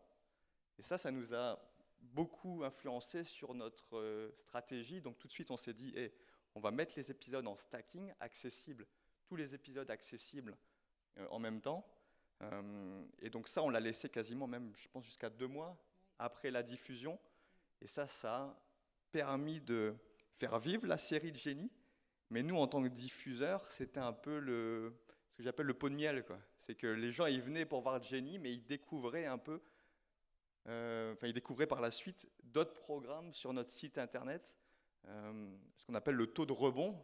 Et ça nous a beaucoup influencé sur notre stratégie. Donc tout de suite, on s'est dit, on va mettre les épisodes en stacking, accessibles, tous les épisodes accessibles en même temps. Et donc ça, on l'a laissé quasiment même, je pense, jusqu'à 2 mois après la diffusion. Et ça a permis de faire vivre la série de Génie. Mais nous, en tant que diffuseurs, c'était un peu ce que j'appelle le pot de miel, quoi. C'est que les gens, ils venaient pour voir Génie, mais ils découvraient un peu, ils découvraient par la suite d'autres programmes sur notre site internet, ce qu'on appelle le taux de rebond.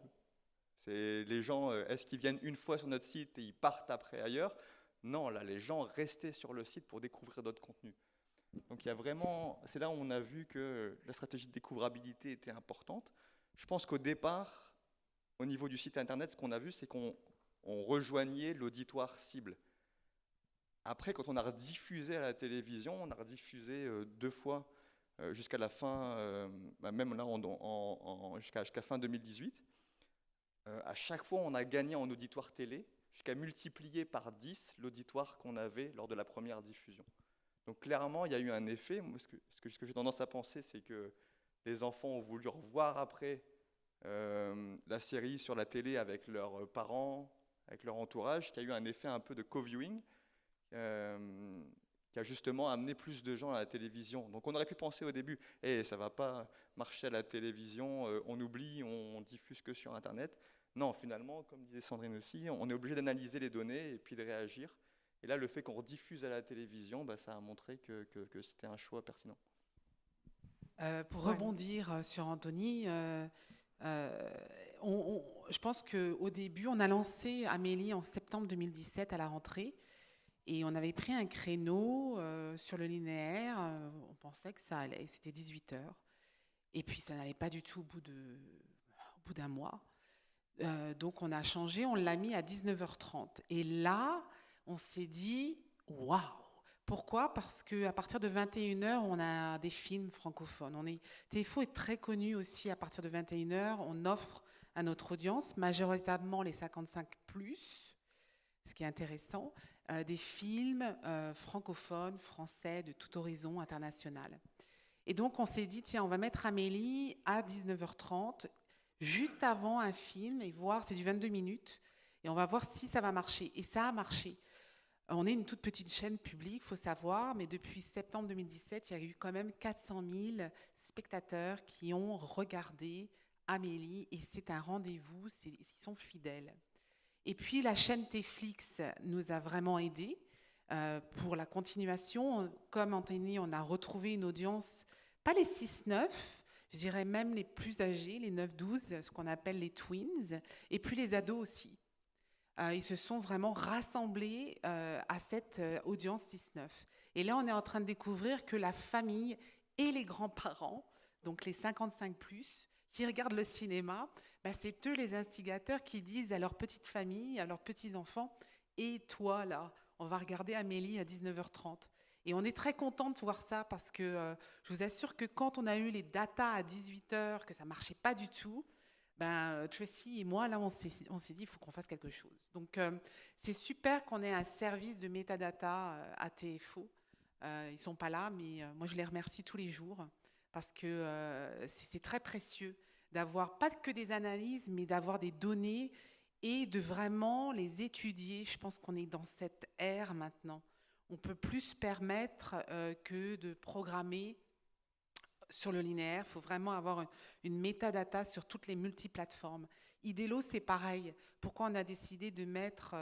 C'est les gens, est-ce qu'ils viennent une fois sur notre site et ils partent après ailleurs? Non, là, les gens restaient sur le site pour découvrir d'autres contenus. Donc il y a vraiment, c'est là où on a vu que la stratégie de découvrabilité était importante. Je pense qu'au départ, au niveau du site internet, ce qu'on a vu, c'est qu'on rejoignait l'auditoire cible. Après, quand on a rediffusé à la télévision, on a rediffusé 2 fois jusqu'à la fin, même là, jusqu'à fin 2018. À chaque fois, on a gagné en auditoire télé, jusqu'à multiplier par 10 l'auditoire qu'on avait lors de la première diffusion. Donc clairement, il y a eu un effet. Moi, ce que j'ai tendance à penser, c'est que les enfants ont voulu revoir après la série sur la télé avec leurs parents, avec leur entourage, qu'il y a eu un effet un peu de co-viewing, qui a justement amené plus de gens à la télévision. Donc on aurait pu penser au début, ça ne va pas marcher à la télévision, on oublie, on diffuse que sur Internet. Non, finalement, comme disait Sandrine aussi, on est obligé d'analyser les données et puis de réagir. Et là, le fait qu'on rediffuse à la télévision, ça a montré que c'était un choix pertinent. Pour rebondir sur Anthony, je pense qu'au début, on a lancé Amélie en septembre 2017 à la rentrée. Et on avait pris un créneau sur le linéaire. On pensait que ça allait. C'était 18h. Et puis, ça n'allait pas du tout au bout d'un mois. Donc, on a changé. On l'a mis à 19h30. Et là, on s'est dit, waouh! Pourquoi? Parce qu'à partir de 21h, on a des films francophones. TFO est très connu aussi à partir de 21h. On offre à notre audience, majoritairement les 55+, ce qui est intéressant, des films francophones, français, de tout horizon international. Et donc, on s'est dit, tiens, on va mettre Amélie à 19h30, juste avant un film, et voir, c'est du 22 minutes, et on va voir si ça va marcher. Et ça a marché. On est une toute petite chaîne publique, il faut savoir, mais depuis septembre 2017, il y a eu quand même 400 000 spectateurs qui ont regardé Amélie, et c'est un rendez-vous, ils sont fidèles. Et puis la chaîne Tflix nous a vraiment aidés pour la continuation. Comme Anthony, on a retrouvé une audience, pas les 6-9, je dirais même les plus âgés, les 9-12, ce qu'on appelle les twins, et puis les ados aussi. Ils se sont vraiment rassemblés à cette audience 6-9. Et là, on est en train de découvrir que la famille et les grands-parents, donc les 55+, qui regardent le cinéma, c'est eux les instigateurs qui disent à leur petite famille, à leurs petits-enfants, « Et toi, là, on va regarder Amélie à 19h30 ». Et on est très content de voir ça parce que je vous assure que quand on a eu les datas à 18h, que ça ne marchait pas du tout, Tracy et moi, là, on s'est dit, il faut qu'on fasse quelque chose. Donc, c'est super qu'on ait un service de métadata à TFO. Ils ne sont pas là, mais moi, je les remercie tous les jours parce que c'est très précieux d'avoir pas que des analyses, mais d'avoir des données et de vraiment les étudier. Je pense qu'on est dans cette ère maintenant. On peut plus se permettre que de programmer sur le linéaire. Il faut vraiment avoir une métadata sur toutes les multiplateformes. Idelo, c'est pareil. Pourquoi on a décidé de mettre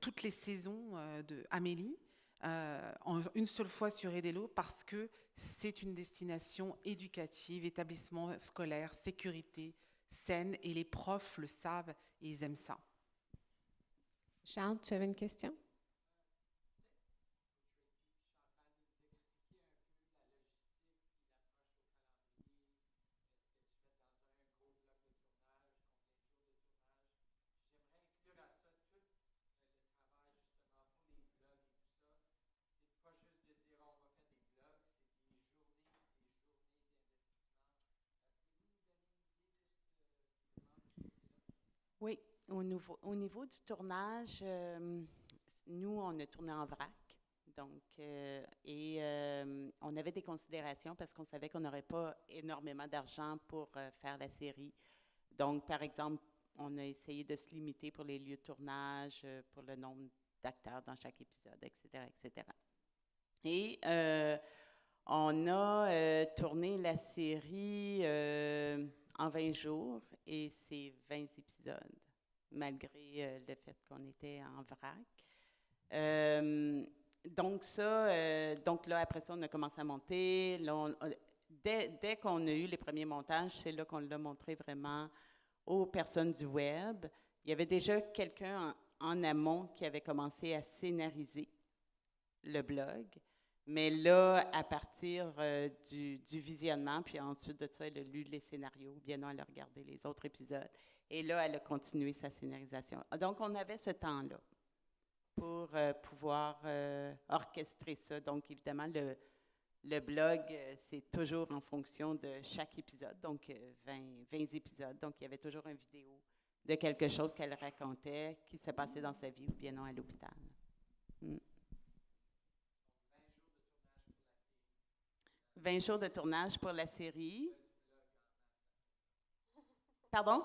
toutes les saisons de Amélie en une seule fois sur Idelo? Parce que c'est une destination éducative, établissement scolaire, sécurité, saine, et les profs le savent et ils aiment ça. Charles, tu avais une question? Oui, au niveau du tournage, nous, on a tourné en vrac. Donc, on avait des considérations parce qu'on savait qu'on n'aurait pas énormément d'argent pour faire la série. Donc, par exemple, on a essayé de se limiter pour les lieux de tournage, pour le nombre d'acteurs dans chaque épisode, etc., etc. Et on a tourné la série en 20 jours et c'est 20 épisodes, malgré le fait qu'on était en vrac. Donc là, après ça, on a commencé à monter. Là, dès qu'on a eu les premiers montages, c'est là qu'on l'a montré vraiment aux personnes du web. Il y avait déjà quelqu'un en amont qui avait commencé à scénariser le blog. Mais là, à partir du visionnement, puis ensuite de ça, elle a lu les scénarios, ou bien non, elle a regardé les autres épisodes. Et là, elle a continué sa scénarisation. Donc, on avait ce temps-là pour pouvoir orchestrer ça. Donc, évidemment, le blog, c'est toujours en fonction de chaque épisode, donc 20 épisodes. Donc, il y avait toujours une vidéo de quelque chose qu'elle racontait qui s'est passé dans sa vie, ou bien non, à l'hôpital. 20 jours de tournage pour la série. Pardon?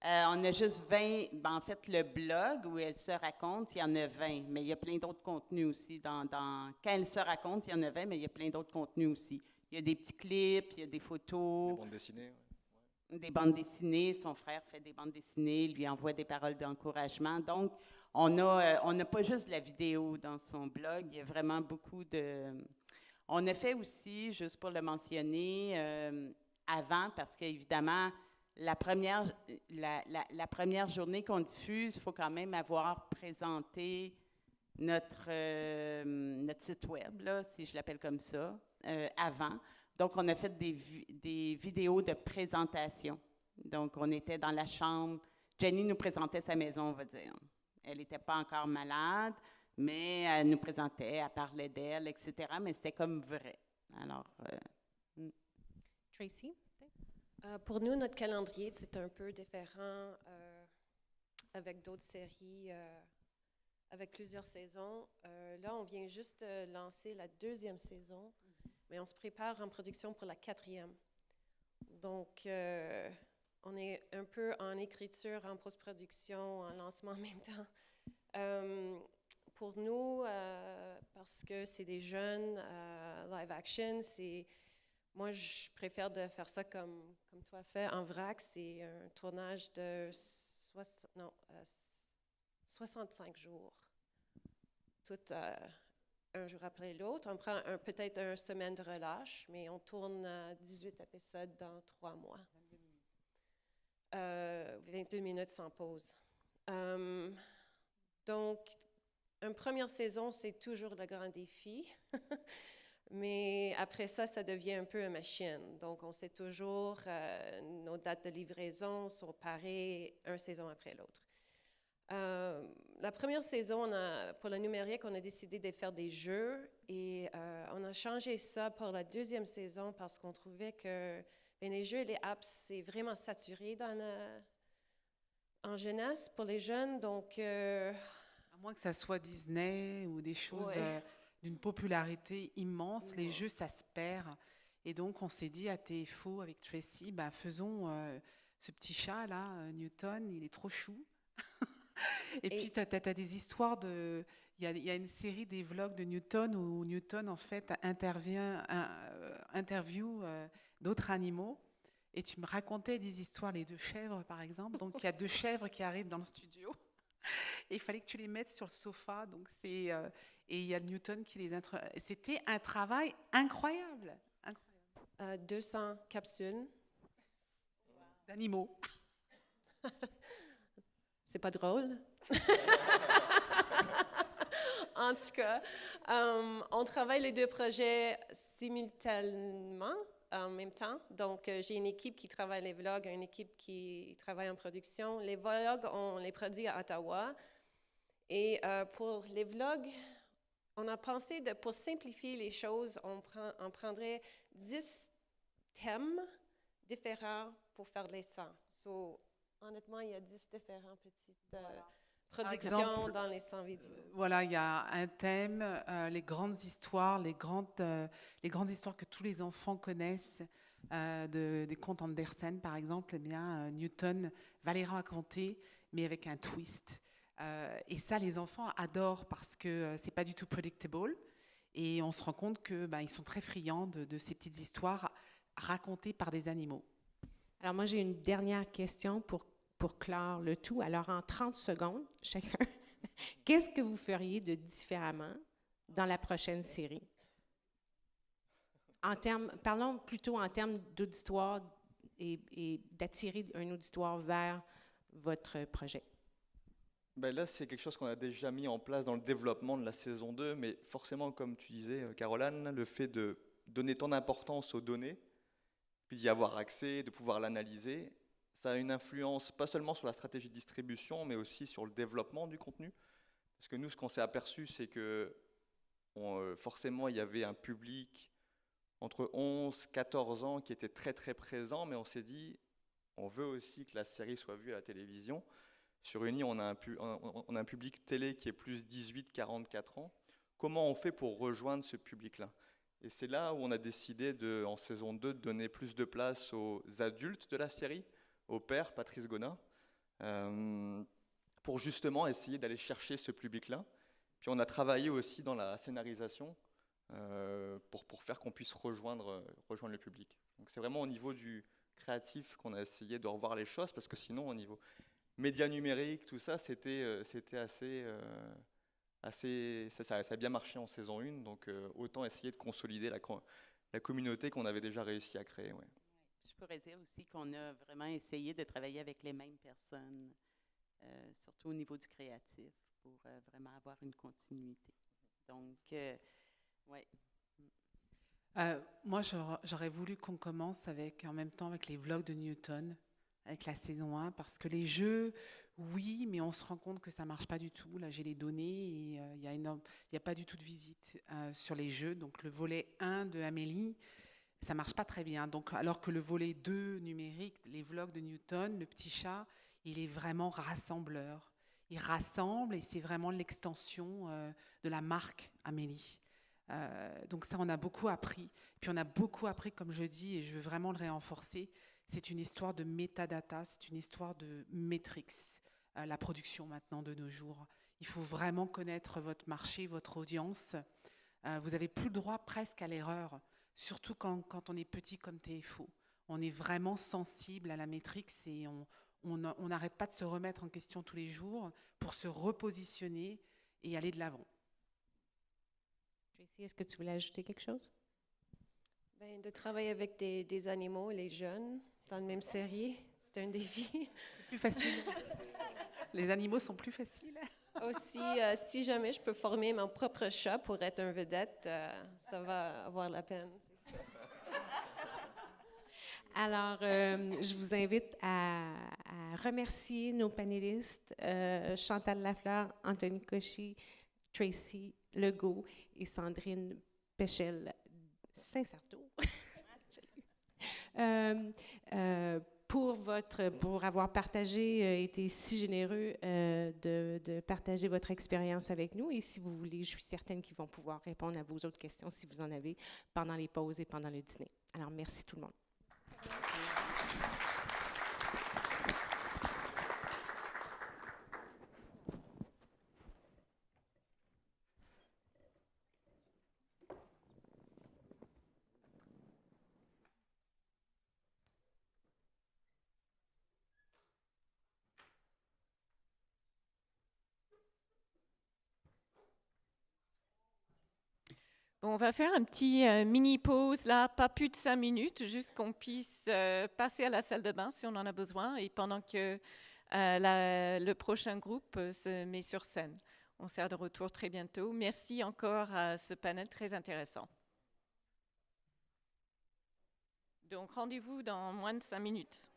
On a juste 20. En fait, le blog où elle se raconte, il y en a 20, mais il y a plein d'autres contenus aussi. Quand elle se raconte, il y en a 20, mais il y a plein d'autres contenus aussi. Il y a des petits clips, il y a des photos. Des bandes dessinées. Ouais. Des bandes dessinées. Son frère fait des bandes dessinées, il lui envoie des paroles d'encouragement. Donc, on n'a pas juste la vidéo dans son blog, il y a vraiment beaucoup de... On a fait aussi, juste pour le mentionner, avant, parce qu'évidemment, la première journée qu'on diffuse, il faut quand même avoir présenté notre site web, là, si je l'appelle comme ça, avant. Donc, on a fait des vidéos de présentation. Donc, on était dans la chambre. Jenny nous présentait sa maison, on va dire. Elle n'était pas encore malade, mais elle nous présentait, elle parlait d'elle, etc. Mais c'était comme vrai. Alors, Tracy? Pour nous, notre calendrier, c'est un peu différent avec d'autres séries, avec plusieurs saisons. Là, on vient juste de lancer la 2e saison, mais on se prépare en production pour la 4e. Donc, on est un peu en écriture, en post-production, en lancement en même temps. Pour nous, parce que c'est des jeunes live action, moi, je préfère de faire ça comme toi fais en vrac. C'est un tournage de 65 jours, tout un jour après l'autre. On prend peut-être une semaine de relâche, mais on tourne 18 épisodes dans 3 mois. 22 minutes sans pause. Donc, une première saison, c'est toujours le grand défi. Mais après ça, ça devient un peu une machine. Donc, on sait toujours nos dates de livraison sont pareilles une saison après l'autre. La première saison, pour le numérique, on a décidé de faire des jeux et on a changé ça pour la deuxième saison parce qu'on trouvait que les jeux et les apps, c'est vraiment saturé en jeunesse pour les jeunes. Donc, à moins que ça soit Disney ou des choses d'une popularité immense, les jeux, ça se perd. Et donc, on s'est dit à TFO avec Tracy, faisons ce petit chat là, Newton, il est trop chou. Et puis, tu as des histoires de... Il y a une série des vlogs de Newton où Newton, en fait, interview d'autres animaux. Et tu me racontais des histoires, les 2 chèvres, par exemple. Donc, il y a 2 chèvres qui arrivent dans le studio. Et il fallait que tu les mettes sur le sofa. Donc et il y a Newton qui les introduit. C'était un travail incroyable. 200 capsules. D'animaux. C'est pas drôle. En tout cas, on travaille les 2 projets simultanément, en même temps. Donc, j'ai une équipe qui travaille les vlogs, une équipe qui travaille en production. Les vlogs, on les produit à Ottawa. Et pour les vlogs, on a pensé pour simplifier les choses, on prendrait 10 thèmes différents pour faire les 100. Honnêtement, il y a 10 différentes petites productions exemple, dans les 100 vidéos. Voilà, il y a un thème, les grandes histoires, les grandes histoires que tous les enfants connaissent, des contes Andersen, par exemple. Eh bien, Newton va les raconter, mais avec un twist. Et ça, les enfants adorent parce que c'est pas du tout predictable. Et on se rend compte qu'ils sont très friands de ces petites histoires racontées par des animaux. Alors, moi, j'ai une dernière question pour clore le tout. Alors, en 30 secondes, chacun, qu'est-ce que vous feriez de différemment dans la prochaine série? Parlons plutôt en termes d'auditoire et d'attirer un auditoire vers votre projet. Là, c'est quelque chose qu'on a déjà mis en place dans le développement de la saison 2, mais forcément, comme tu disais, Caroline, le fait de donner tant d'importance aux données, puis d'y avoir accès, de pouvoir l'analyser, ça a une influence pas seulement sur la stratégie de distribution, mais aussi sur le développement du contenu. Parce que nous, ce qu'on s'est aperçu, c'est que forcément, il y avait un public entre 11 et 14 ans qui était très, très présent, mais on s'est dit, on veut aussi que la série soit vue à la télévision. Sur Uni, on a un public télé qui est plus 18-44 ans. Comment on fait pour rejoindre ce public-là ? Et c'est là où on a décidé, en saison 2, de donner plus de place aux adultes de la série, au père, Patrice Gona, pour justement essayer d'aller chercher ce public-là. Puis on a travaillé aussi dans la scénarisation pour faire qu'on puisse rejoindre le public. Donc c'est vraiment au niveau du créatif qu'on a essayé de revoir les choses, parce que sinon, au niveau médias numériques, tout ça, c'était ça a bien marché en saison 1, donc autant essayer de consolider la communauté qu'on avait déjà réussi à créer. Ouais. Je pourrais dire aussi qu'on a vraiment essayé de travailler avec les mêmes personnes, surtout au niveau du créatif, pour vraiment avoir une continuité. Donc, oui. Moi, j'aurais voulu qu'on commence en même temps avec les vlogs de Newton, avec la saison 1, parce que les jeux, oui, mais on se rend compte que ça ne marche pas du tout. Là, j'ai les données et il n'y a pas du tout de visite sur les jeux. Donc, le volet 1 de Amélie, ça ne marche pas très bien. Donc, alors que le volet 2 numérique, les vlogs de Newton, le petit chat, il est vraiment rassembleur. Il rassemble et c'est vraiment l'extension de la marque Amélie. Donc ça, on a beaucoup appris. Puis on a beaucoup appris, comme je dis, et je veux vraiment le renforcer, c'est une histoire de metadata, c'est une histoire de métriques, la production maintenant de nos jours. Il faut vraiment connaître votre marché, votre audience. Vous n'avez plus le droit presque à l'erreur, surtout quand on est petit comme TFO. On est vraiment sensible à la métrique et on n'arrête pas de se remettre en question tous les jours pour se repositionner et aller de l'avant. Tracy, est-ce que tu voulais ajouter quelque chose? De travailler avec des animaux, les jeunes, dans la même série, c'est un défi. C'est plus facile. Les animaux sont plus faciles. Aussi, si jamais je peux former mon propre chat pour être un vedette, ça va avoir la peine. Alors, je vous invite à remercier nos panélistes, Chantal Lafleur, Anthony Cauchy, Tracy Legault et Sandrine Péchel Saint-Sarteau. Pour avoir partagé, été si généreux de partager votre expérience avec nous. Et si vous voulez, je suis certaine qu'ils vont pouvoir répondre à vos autres questions si vous en avez pendant les pauses et pendant le dîner. Alors, merci tout le monde. Bon, on va faire un petit mini-pause, là, pas plus de 5 minutes, juste qu'on puisse passer à la salle de bain si on en a besoin, et pendant que le prochain groupe se met sur scène. On sera de retour très bientôt. Merci encore à ce panel très intéressant. Donc, rendez-vous dans moins de 5 minutes.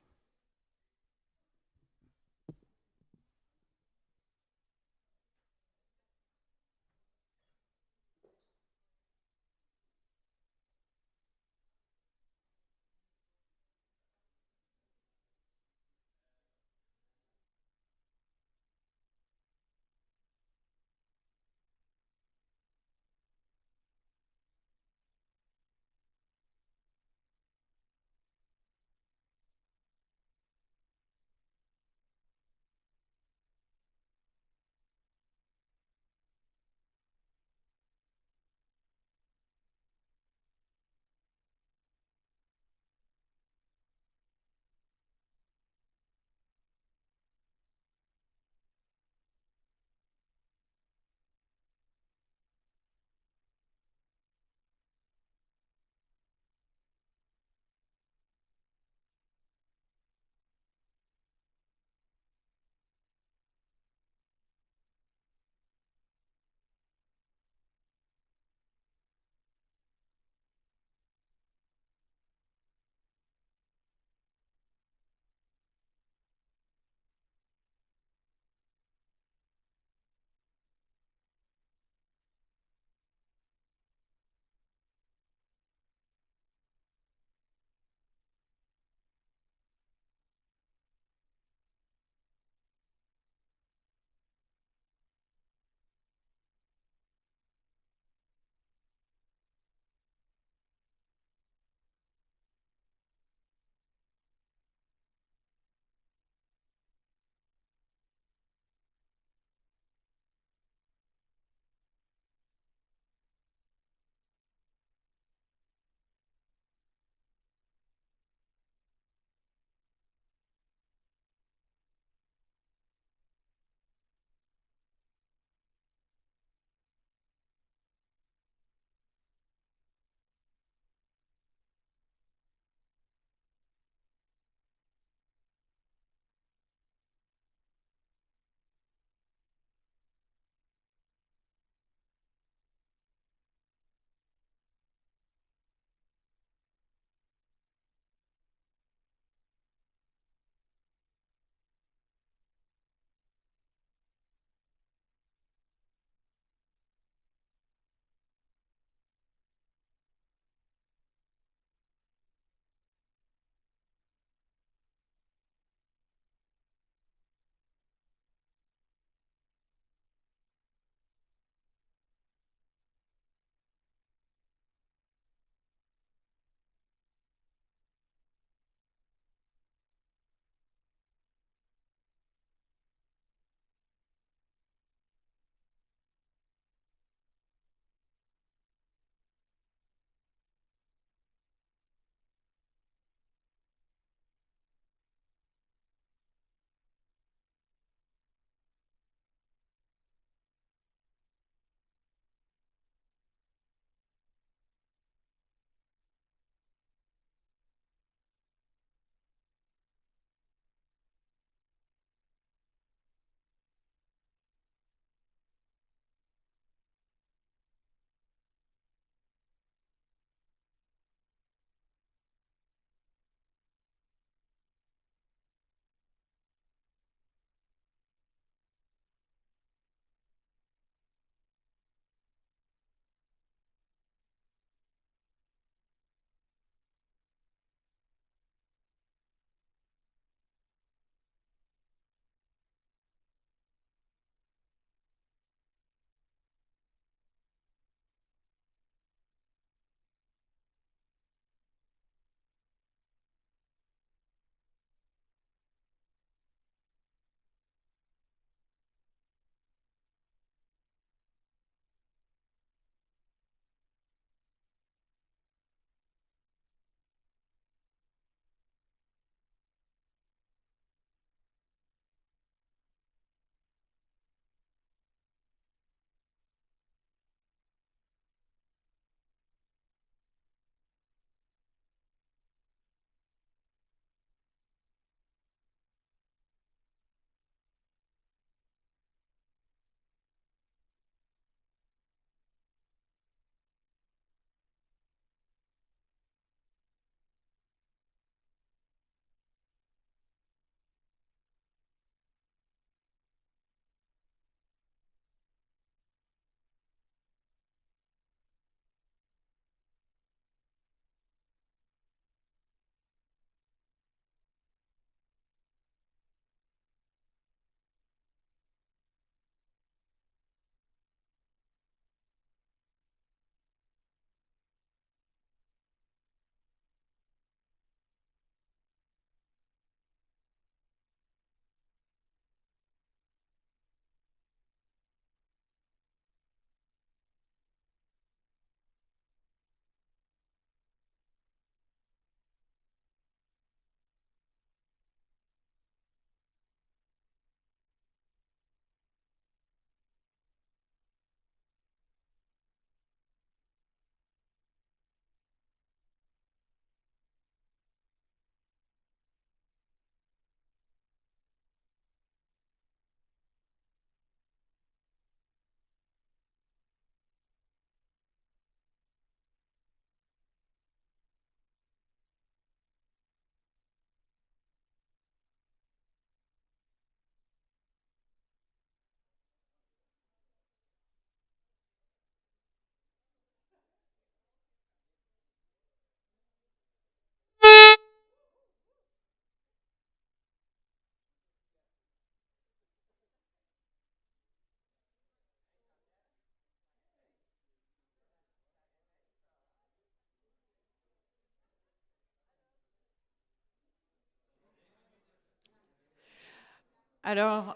Alors,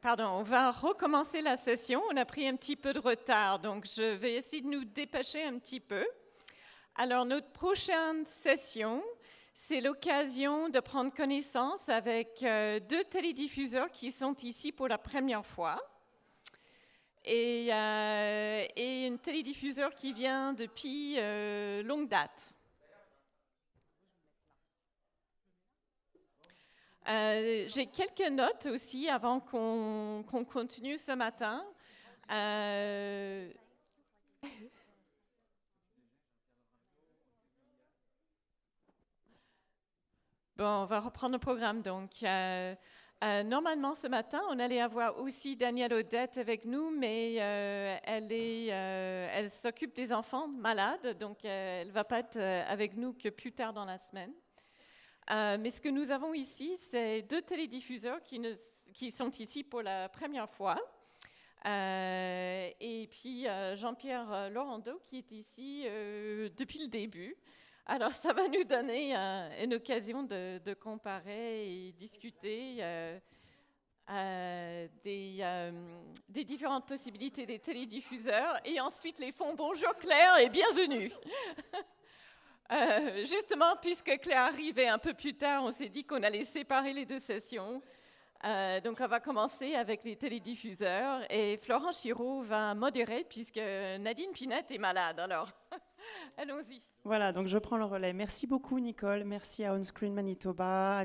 pardon, on va recommencer la session. On a pris un petit peu de retard, donc je vais essayer de nous dépêcher un petit peu. Alors, notre prochaine session, c'est l'occasion de prendre connaissance avec 2 télédiffuseurs qui sont ici pour la première fois. Et une télédiffuseur qui vient depuis longue date. J'ai quelques notes aussi avant qu'on continue ce matin. Bon, on va reprendre le programme. Donc, normalement, ce matin, on allait avoir aussi Danielle Odette avec nous, mais elle s'occupe des enfants malades, donc elle ne va pas être avec nous que plus tard dans la semaine. Mais ce que nous avons ici, c'est 2 télédiffuseurs qui sont ici pour la première fois. Et puis Jean-Pierre Laurando qui est ici depuis le début. Alors ça va nous donner une occasion de comparer et discuter des différentes possibilités des télédiffuseurs. Et ensuite les fonds. Bonjour Claire et bienvenue. Justement, puisque Claire arrivait un peu plus tard, on s'est dit qu'on allait séparer les 2 sessions. Donc, on va commencer avec les télédiffuseurs et Florent Chiraud va modérer puisque Nadine Pinette est malade. Alors, allons-y. Voilà, donc je prends le relais. Merci beaucoup, Nicole. Merci à On Screen Manitoba,